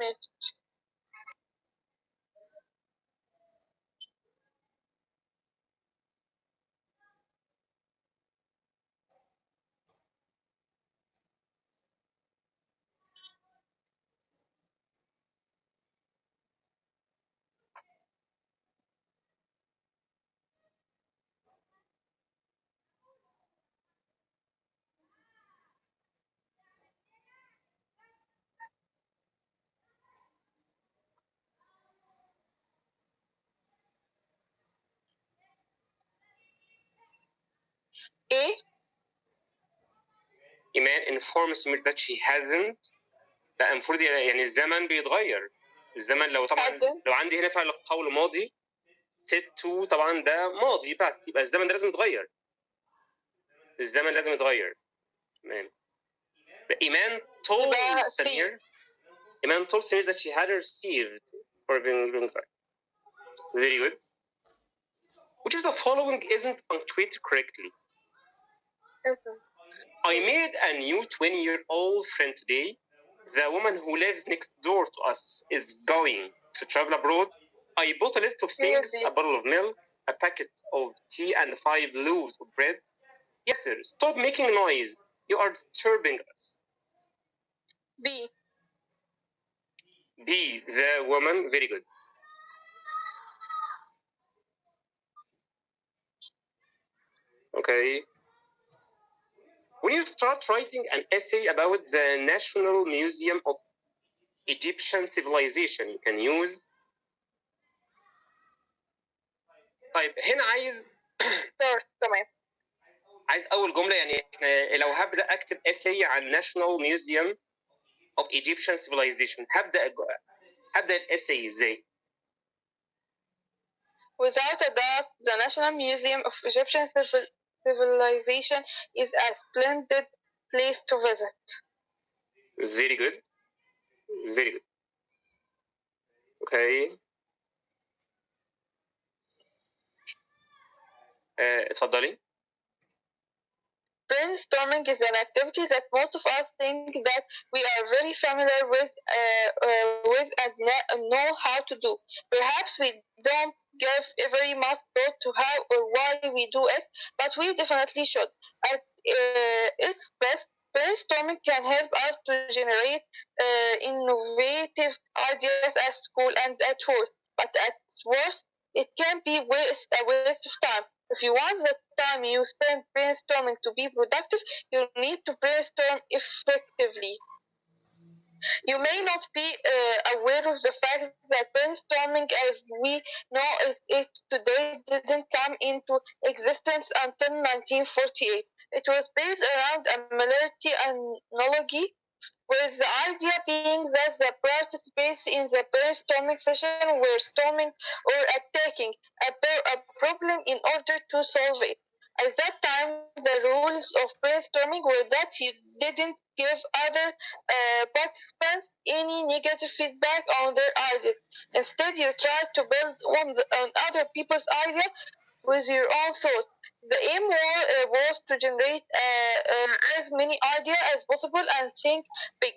ايه؟ Iman informs me that she hasn't. لا المفروض يعني الزمن بيتغير. الزمن لو طبعا لو عندي هنا فعل قول ماضي ست طبعا ده ماضي بس يبقى الزمن ده لازم يتغير. الزمن لازم يتغير. تمام. Iman told Samir. Iman told Samir that she hadn't received for a very long time. Very good. Which of the following isn't punctuated correctly? I made a new 20-year-old friend today. The woman who lives next door to us is going to travel abroad. I bought a list of things, a bottle of milk, a packet of tea, and 5 loaves of bread. Yes, sir. Stop making noise. You are disturbing us. B. B. The woman. Very good. Okay. When you start writing an essay about the National Museum of Egyptian Civilization, you can use. طيب هنا عايز تمام. عايز اول جمله يعني احنا لو هبدا اكتب essay عن National Museum of Egyptian Civilization هبدا الاساي ازاي؟ Without a doubt, the National Museum of Egyptian Civilization is a splendid place to visit. Very good. Very good. Okay. اتفضلي. Brainstorming is an activity that most of us think that we are very familiar with and know how to do. Perhaps we don't give very much thought to how or why we do it, but we definitely should. At its best, brainstorming can help us to generate innovative ideas at school and at work, but at worst, it can be a waste of time. If you want the time you spend brainstorming to be productive, you need to brainstorm effectively. You may not be aware of the fact that brainstorming as we know it today didn't come into existence until 1948. It was based around a military analogy, with the idea being that the participants in the brainstorming session were storming or attacking a problem in order to solve it. At that time, the rules of brainstorming were that you didn't give other participants any negative feedback on their ideas. Instead, you tried to build on other people's idea with your own thoughts. The aim was to generate as many ideas as possible and think big.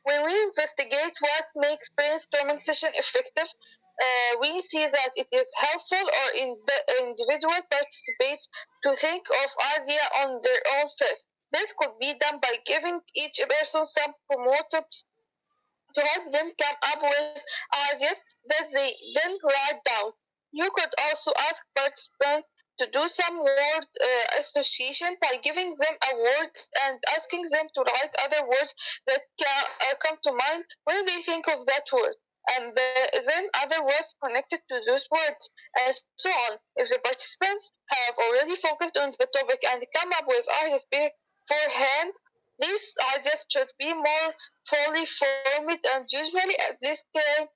When we investigate what makes brainstorming session effective, we see that it is helpful or in the individual participants to think of idea on their own first. This could be done by giving each person some promoters to help them come up with ideas that they then write down. You could also ask participants to do some word association by giving them a word and asking them to write other words that come to mind when they think of that word. And then other words connected to those words, and so on. If the participants have already focused on the topic and come up with ideas beforehand, these ideas should be more fully formed, and usually at this time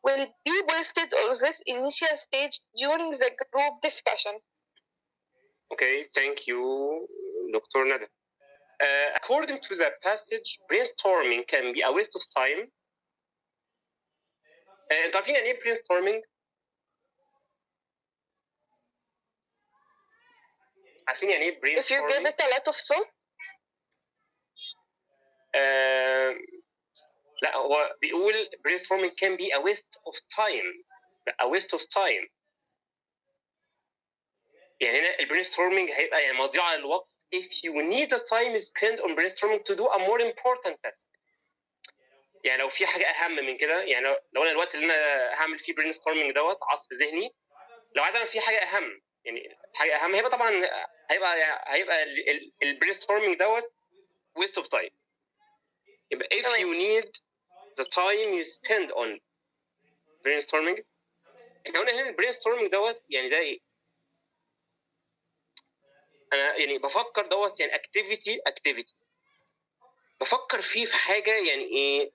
will be wasted on this initial stage during the group discussion. Okay, thank you, Dr. Nada. According to the passage, brainstorming can be a waste of time. انتوا عارفين يعني ايه brainstorming؟ عارفين يعني ايه brainstorming؟ If you give it a lot of thought. لا، هو بيقول brainstorming can be a waste of time. A waste of time. يعني هنا البرينستورمينج هيبقى يعني مضيعة للوقت if you need a time spent on brainstorming to do a more important task. يعني لو في حاجة أهم من كده، يعني لو أنا الوقت اللي أنا هعمل فيه brainstorming دوت عصف ذهني، لو عايز أعمل فيه حاجة أهم، يعني حاجة أهم هيبقى طبعا هيبقى البرينستورمينج دوت waste of time. يبقى if you need the time you spend on brainstorming، احنا قلنا هنا البرينستورمينج دوت يعني ده ايه؟ انا يعني بفكر دوت يعني اكتيفيتي بفكر فيه في حاجه يعني ايه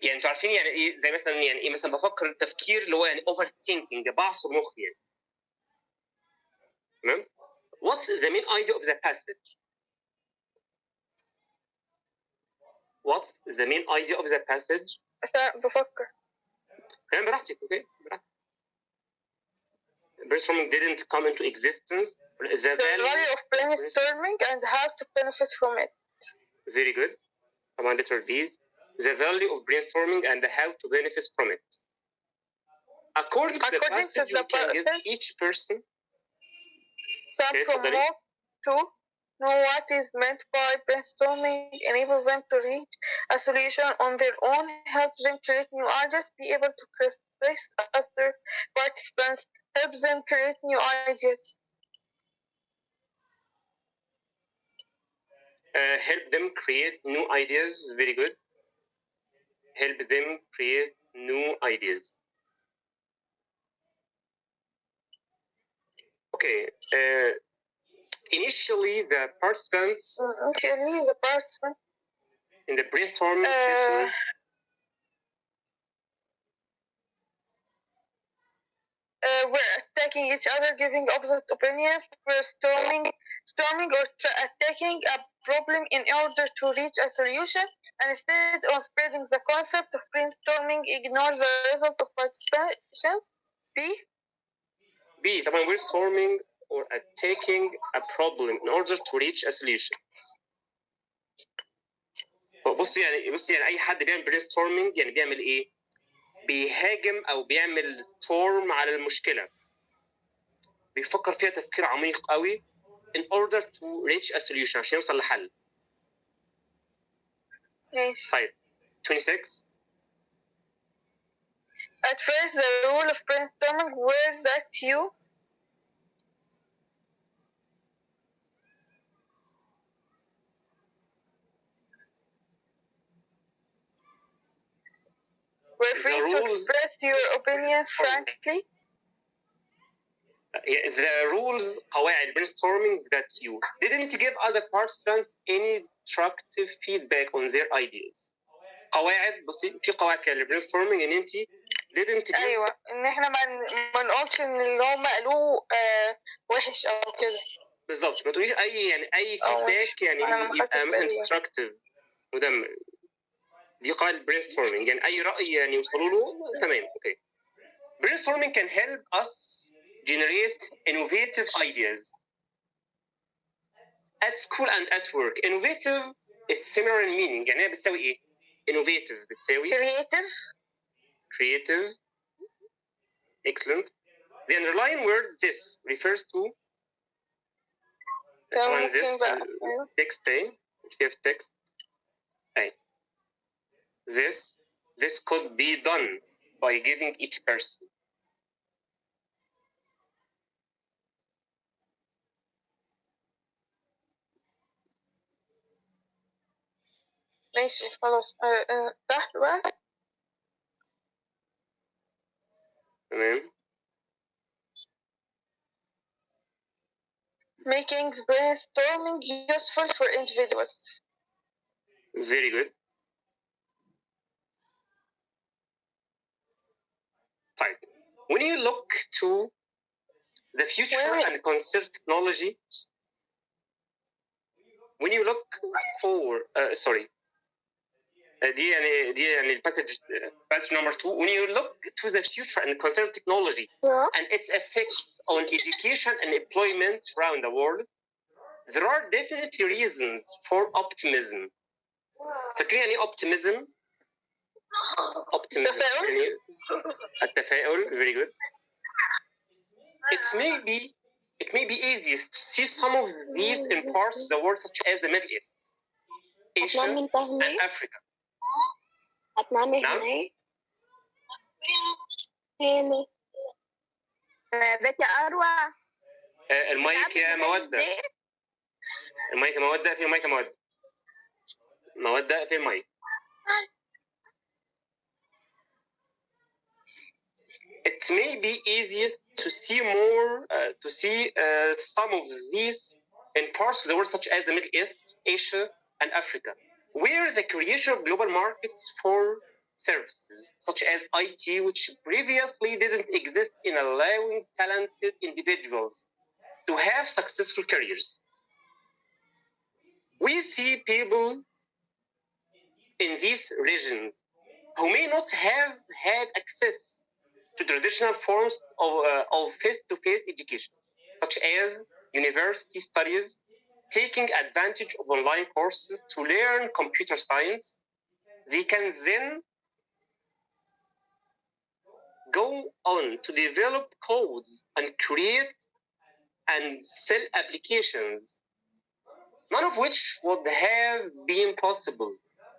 يعني انتوا عارفين يعني ايه، زي مثلا يعني ايه، مثلا بفكر التفكير اللي هو يعني اوفر ثينكينج، بعصر مخي يعني. تمام. What's the main idea of the passage? What's the main idea of the passage? بفكر. تمام، براحتك. اوكي، براحتك. Brainstorming didn't come into existence. The value of brainstorming and how to benefit from it. Very good. Come on, letter B. The value of brainstorming and how to benefit from it. According to the passage, we can give each person some promote to know what is meant by brainstorming, enable them to reach a solution on their own, help them create new ideas, be able to criticize other participants, help them create new ideas. Help them create new ideas. Very good. Help them create new ideas. Okay. Initially, the participants in the brainstorming sessions were attacking each other, giving opposite opinions, storming or attacking a problem in order to reach a solution, and instead of spreading the concept of brainstorming, ignore the result of participations. B. طبعا brainstorming or attacking a problem in order to reach a solution. بصي يعني اي حد بيعمل brainstorming يعني بيعمل ايه؟ بيهاجم او بيعمل storm على المشكله، بيفكر فيها تفكير عميق قوي in order to reach a solution، عشان يوصل لحل. طيب 26. At first, the rule of brainstorming was that you were free to express your opinion frankly. The rules قواعد brainstorming that you didn't give other participants any destructive feedback on their ideas. قواعد، بصي في قواعد كده للbrainstorming ان انت didn't give. ايوه ان احنا ما نقولش ان اللي هم قالوه وحش او كده. بالظبط، ما تقوليش اي فيدباك يعني يبقى مثلا destructive مدمر. دي قاعدة brainstorming، يعني اي رأي يعني يوصلوا له تمام اوكي. Brainstorming can help us generate innovative ideas at school and at work. Innovative is similar in meaning، يعني هي بتساوي ايه؟ Innovative بتساوي creative. Excellent. The underlying word this refers to طبعا this text مش كيف text أي this could be done by giving each person. ماشي خلاص. تحت بقى تمام. making brainstorming useful for individuals. Very good. طيب when you look to the future and consider technology, when you look for دي يعني passage number 2. When you look to the future and consider technology and its effects on education and employment around the world, there are definitely reasons for optimism. فاكرين يعني optimism؟ يعني التفاؤل. Very good. It may be easiest to see some of these in parts of the world such as the Middle East, Asia, and Africa. نعم. بيت أروى المايك يا مودة. المايك يا مودة. في المايك يا مودة. مودة في المايك. It may be easiest to see some of these in parts of the world such as the Middle East, Asia, and Africa, where the creation of global markets for services such as IT, which previously didn't exist in allowing talented individuals to have successful careers. We see people in these regions who may not have had access to traditional forms of face-to-face education, such as university studies, taking advantage of online courses to learn computer science. They can then go on to develop codes and create and sell applications, none of which would have been possible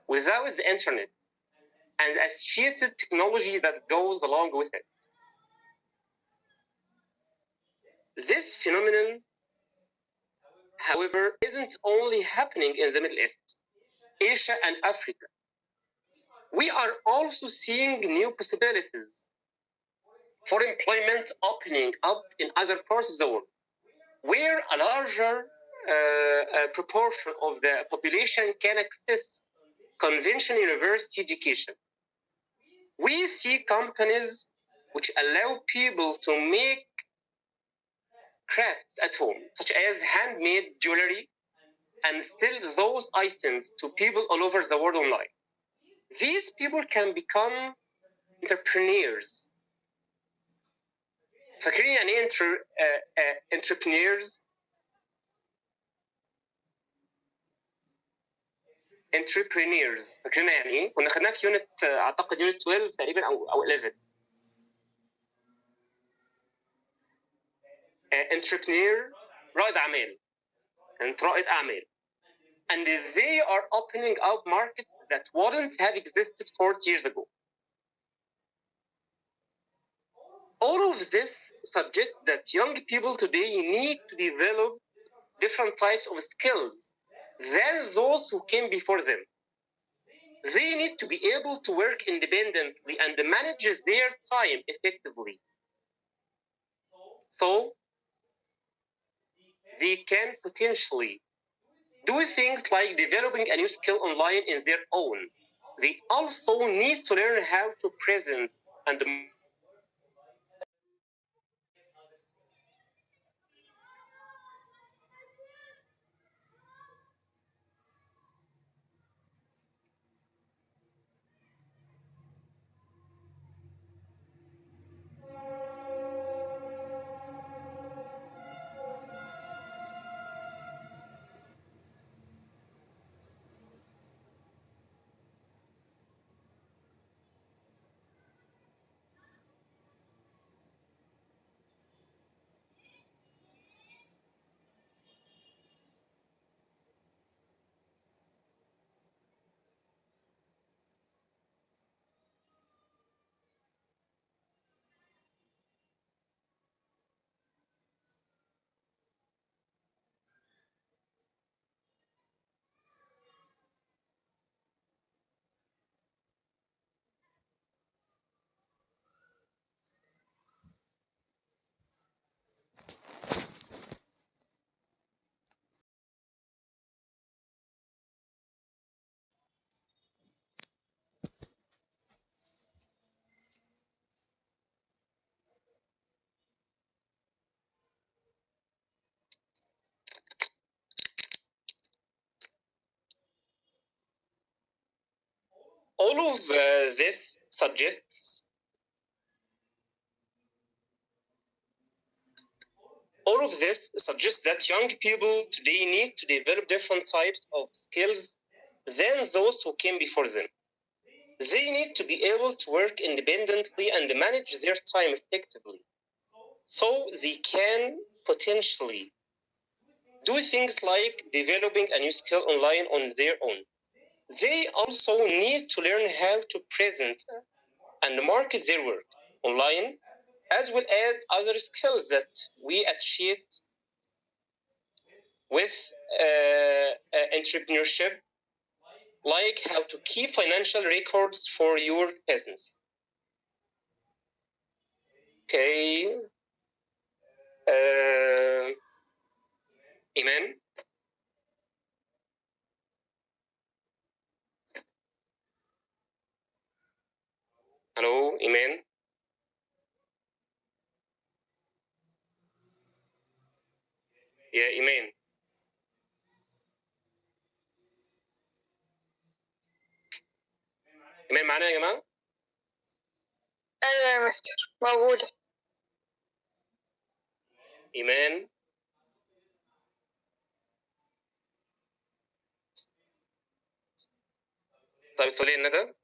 without the internet and associated technology that goes along with it. This phenomenon, however, isn't only happening in the Middle East, Asia, and Africa. We are also seeing new possibilities for employment opening up in other parts of the world, where a larger proportion of the population can access conventional university education. We see companies which allow people to make crafts at home, such as handmade jewelry, and sell those items to people all over the world online. These people can become entrepreneurs. فاكرين يعني ايه entrepreneurs؟ entrepreneurs فاكرين يعني ايه؟ كنا خدناها في يونت اعتقد يونت 12 تقريبا او 11. entrepreneur رائد اعمال، كانت رائد اعمال. And they are opening up markets that wouldn't have existed 40 years ago. All of this suggests that young people today need to develop different types of skills than those who came before them. They need to be able to work independently and manage their time effectively, so they can potentially do things like developing a new skill online in their own. They also need to learn how to present and all of this suggests that young people today need to develop different types of skills than those who came before them. They need to be able to work independently and manage their time effectively, so they can potentially do things like developing a new skill online on their own. They also need to learn how to present and market their work online, as well as other skills that we associate with entrepreneurship, like how to keep financial records for your business. Okay. Iman? Hello, Iman? يا إيمان. إيمان معانا يا جماعة؟ أيوة يا مستر موجودة. إيمان. طيب اتفضلي ندى.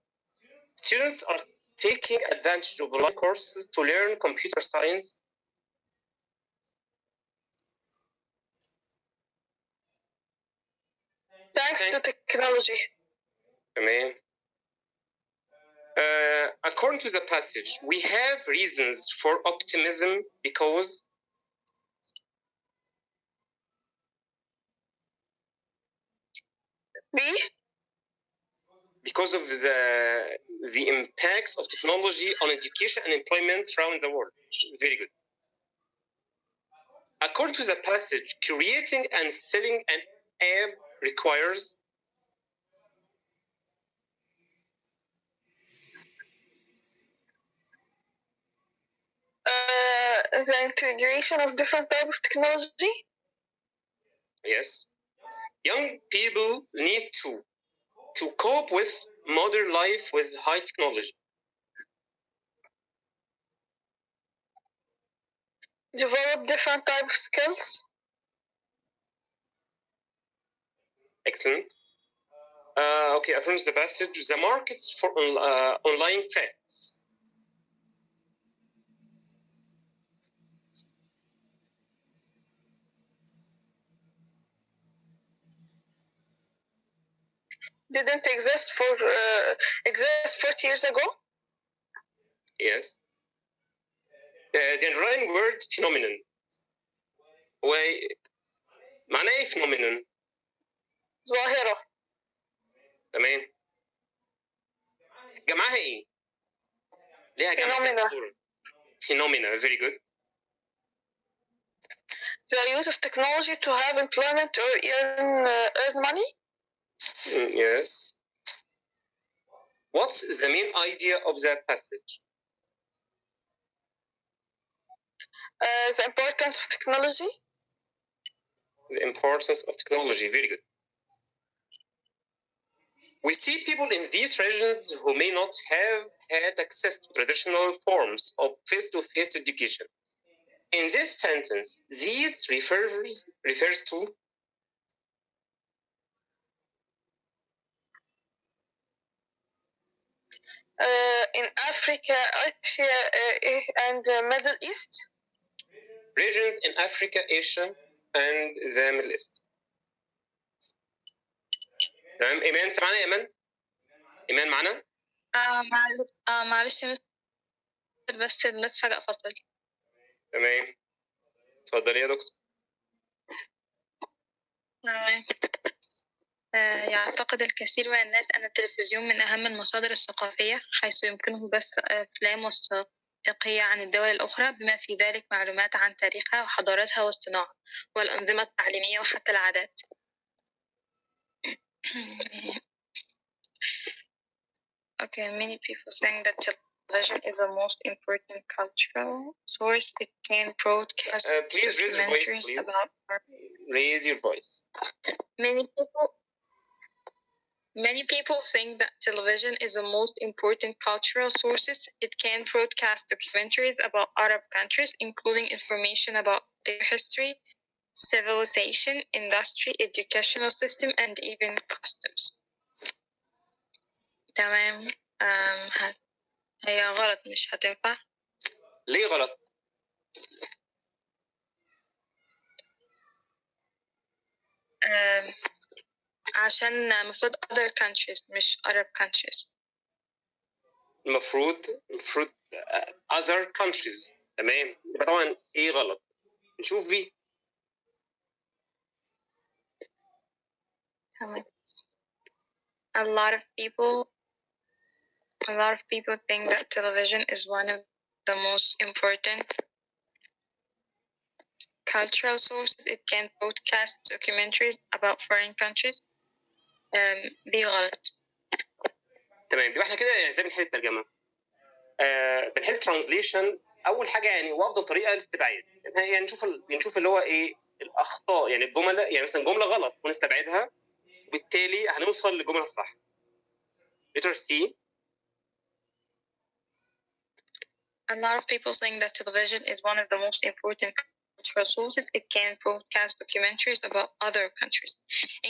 Students are taking advantage of online courses to learn computer science. Thanks to technology. تمام. According to the passage, we have reasons for optimism because of the impacts of technology on education and employment around the world. Very good. According to the passage, creating and selling an app requires the integration of different types of technology. Yes. Young people need to cope with modern life with high technology. Develop different types of skills. Excellent. Okay, according to the passage, the markets for online trends. Didn't exist 40 years ago. Yes. The underlying word phenomenon. معناه ايه phenomenon؟ ظاهرة. تمام. جمعها ايه؟ ليها جمع. Phenomena. Very good. The use of technology to have employment or earn money. Yes. What's the main idea of the passage? The importance of technology. The importance of technology. Very good. We see people in these regions who may not have had access to traditional forms of face-to-face education. In this sentence, these refers to in Africa, Asia, and the Middle East. Regions in Africa, Asia, and the Middle East. تمام. إيمان سمعنا يا إيمان؟ إيمان معنا؟ معلش بس النت فجأة فصل. تمام. اتفضلي يا دكتور. تمام. يعتقد الكثير من الناس أن التلفزيون من أهم المصادر الثقافية، حيث يمكنه بث أفلام وثائقية عن الدول الأخرى، بما في ذلك معلومات عن تاريخها وحضارتها والصناعة والأنظمة التعليمية وحتى العادات. Okay, many people think that television is the most important cultural source. It can broadcast please raise your voice, please. Raise your voice. Many people think that television is the most important cultural sources. It can broadcast documentaries about Arab countries, including information about their history, civilization, industry, educational system, and even customs. تمام. هي غلط، مش هتنفع. ليه غلط؟ عشان المفروض other countries مش Arab countries. المفروض other countries. تمام. يبقى طبعا ايه غلط؟ نشوف بيه. تمام. A lot of people think that television is one of the most important cultural sources. It can broadcast documentaries about foreign countries. دي غلط. تمام. يبقى احنا كده ازاي بنحل الترجمه؟ بنحل ترانزليشن اول حاجه يعني، وافضل طريقه للاستبعاد يعني نشوف اللي هو ايه الاخطاء، يعني الجمل، يعني مثلا جمله غلط ونستبعدها، وبالتالي هنوصل للجمله الصح. letter C. A lot of people think that television is one of the most important cultural sources. It can broadcast documentaries about other countries,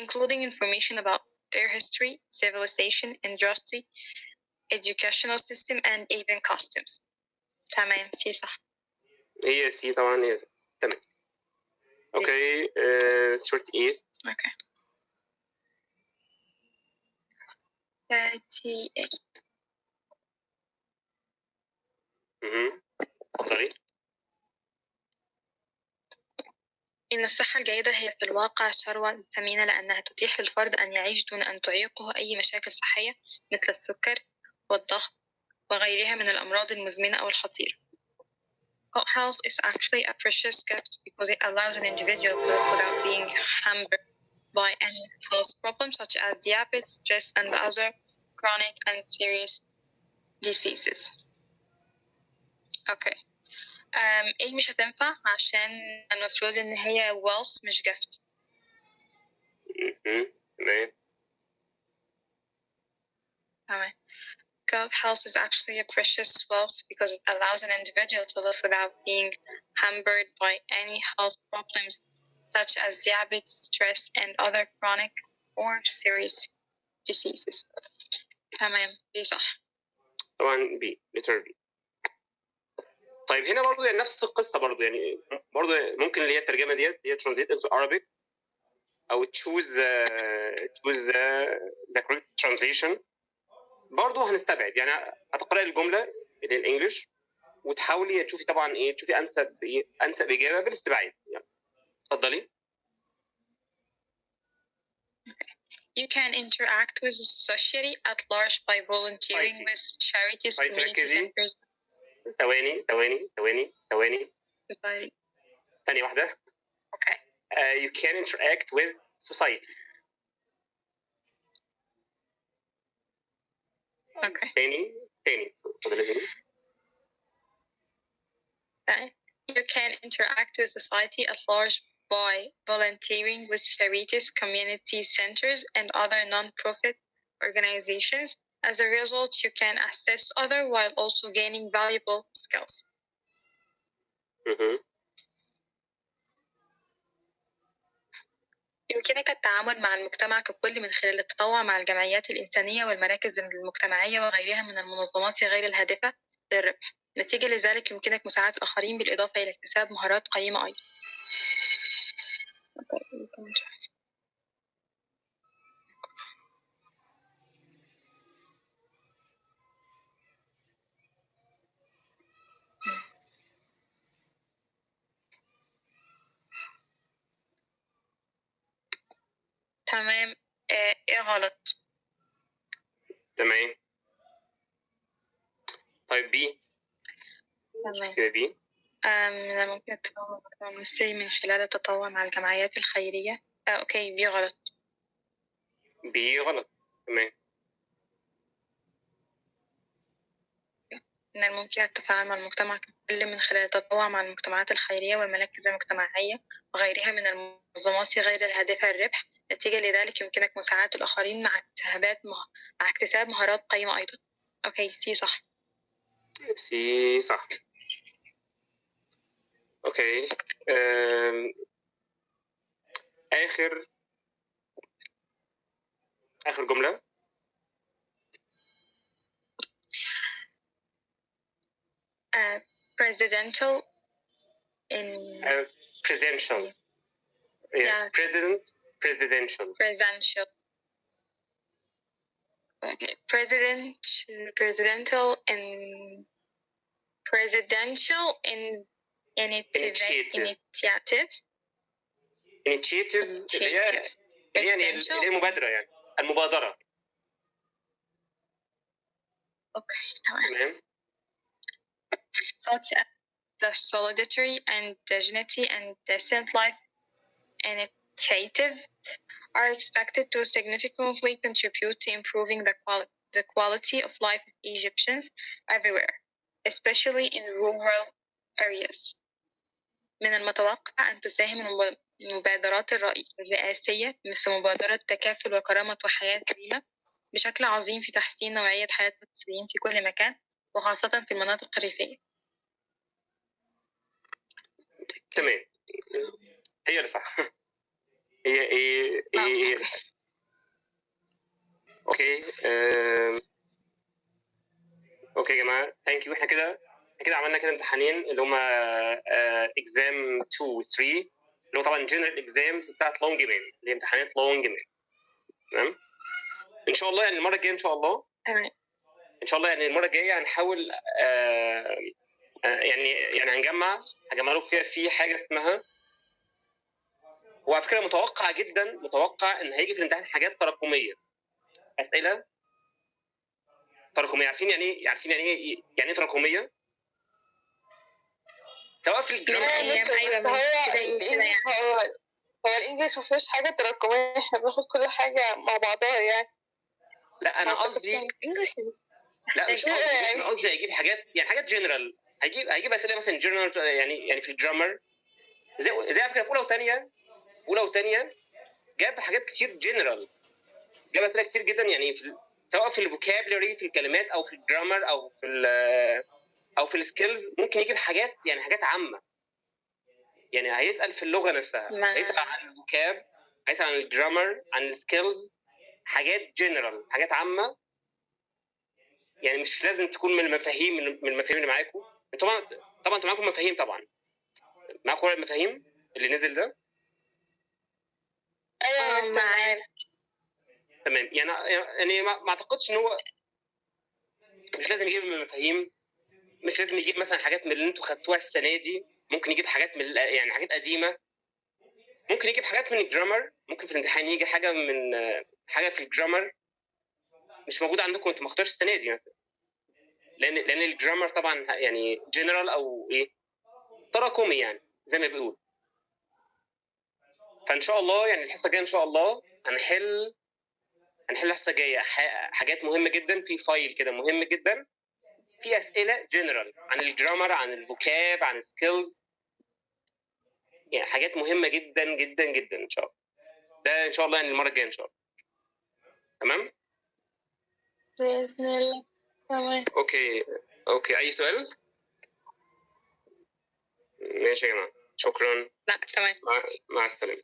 including information about their history, civilization, industry, educational system, and even customs. تمام. سي صح. هي سي طبعا. هي تمام. اوكي. 38. اوكي. 38. اتفضلي. إن الصحة الجيدة هي في الواقع ثروة ثمينة، لأنها تتيح للفرد أن يعيش دون أن تعيقه أي مشاكل صحية مثل السكر والضغط وغيرها من الأمراض المزمنة أو الخطيرة. Good health is actually a precious gift because it allows an individual to live without being hampered by any health problems such as diabetes, stress, and other chronic and serious diseases. Okay. إيه مش هتنفع عشان المفروض إن هي wealth مش gift. تمام. تمام. Good health is actually a precious wealth because it allows an individual to live without being hampered by any health problems such as diabetes, stress, and other chronic or serious diseases. تمام. دي صح. طبعا B. letter B. طيب هنا برضو يعني نفس القصه برضو، يعني برضو ممكن اللي هي الترجمه ديت هي translate into Arabic او choose the correct translation. برضو هنستبعد، يعني هتقرأي الجمله اللي الانجليش وتحاولي تشوفي طبعا ايه، تشوفي انسب اجابه بالاستبعاد. يعني اتفضلي. You can interact with the society at large by volunteering with charities, community centers. ثواني. ثانية واحدة. Okay. You can interact with society. Okay. تاني. اتفضلي. You can interact with society at large by volunteering with charities, community centers, and other non-profit organizations. As a result, you can assist others while also gaining valuable skills. مهم. يمكنك التعامل مع المجتمع ككل من خلال التطوع مع الجمعيات الإنسانية والمراكز المجتمعية وغيرها من المنظمات غير الهادفة للربح. نتيجة لذلك يمكنك مساعدة الآخرين بالإضافة إلى اكتساب مهارات قيمة أيضا. تمام. إيه غلط؟ تمام. طيب بي. تمام. كده بي. ممكن التطوع المصري من خلال التطوع مع الجمعيات الخيرية. أوكي، بي غلط. بي غلط. تمام. من الممكن التفاعل مع المجتمع ككل من خلال التطوع مع المجتمعات الخيرية والمراكز المجتمعية وغيرها من المنظمات غير الهادفة للربح. نتيجة لذلك يمكنك مساعدة الآخرين مع اكتساب مهارات قيمة أيضا. أوكي، سي صح. سي صح. اوكي. اخر جملة. Presidential in presidential. Yeah. Presidential. Okay. Presidential initiatives اللي هي المبادرة، يعني المبادرة. اوكي تمام. تمام. Such as the Solidarity and Dignity and Decent Life Initiative are expected to significantly contribute to improving the quality of life of Egyptians everywhere, especially in rural areas. من المتوقع أن تساهم المبادرات الرئاسية مثل مبادرة تكافل وكرامة وحياة كريمة بشكل عظيم في تحسين نوعية حياة المصريين في كل مكان وخاصة في المناطق الريفية. تمام. هي اللي صح. هي اللي صح. اوكي. اوكي يا جماعه، ثانك يو. احنا كده عملنا كده امتحانين اللي هما اكزام 2 و 3 اللي هو طبعا جنرال اكزام بتاعت لونج مان، اللي هي امتحانات لونج مان. تمام. ان شاء الله يعني المره الجايه ان شاء الله يعني المره الجايه هنحاول يعني هجمع لكم كده في حاجه اسمها، هو على فكره متوقع ان هيجي في الامتحان حاجات تراكميه، اسئله تراكميه. عارفين يعني ايه تراكميه؟ سواء في الجرامر هو الانجليش ما فيهوش حاجه تراكميه، احنا بناخد كل حاجه مع بعضها يعني. لا انا قصدي لا مش قصدي هيجيب حاجات، يعني حاجات جنرال. هيجيب اسئله مثلا جنرال، يعني في الجرامر زي على فكره في اولى وثانيه جاب حاجات كتير جنرال، جاب اسئله كتير جدا، يعني سواء في الفوكابلري في الكلمات او في الجرامر او في السكيلز. ممكن يجيب حاجات يعني حاجات عامه، يعني هيسال في اللغه نفسها، هيسال عن الفوكاب، هيسال عن الجرامر، عن السكيلز، حاجات جنرال، حاجات عامه. يعني مش لازم تكون من المفاهيم اللي معاكم. طبعا انتوا معاكم مفاهيم، طبعا معاكم ورق المفاهيم اللي نزل ده. ايوه معانا. تمام. يعني ما اعتقدش ان هو مش لازم يجيب من المفاهيم، مش لازم يجيب مثلا حاجات من اللي انتوا خدتوها السنه دي. ممكن يجيب حاجات من يعني حاجات قديمه، ممكن يجيب حاجات من الجرامر. ممكن في الامتحان يجي حاجه من حاجه في الجرامر مش موجوده عندكم، انتوا ما خدتوهاش السنه دي مثلا، لان الجرامر طبعا يعني جنرال او ايه تراكمي يعني زي ما بيقول. فان شاء الله يعني الحصه الجايه ان شاء الله هنحل الحصه الجايه حاجات مهمه جدا، في فايل كده مهم جدا، في اسئله جنرال عن الجرامر، عن الفوكاب، عن السكيلز، يعني حاجات مهمه جدا جدا جدا ان شاء الله. ده ان شاء الله يعني المره الجايه ان شاء الله. تمام. بإذن الله. تمام. اوكي اي سؤال؟ ماشي يا جماعه، شكرا. لا تمام. مع السلامه.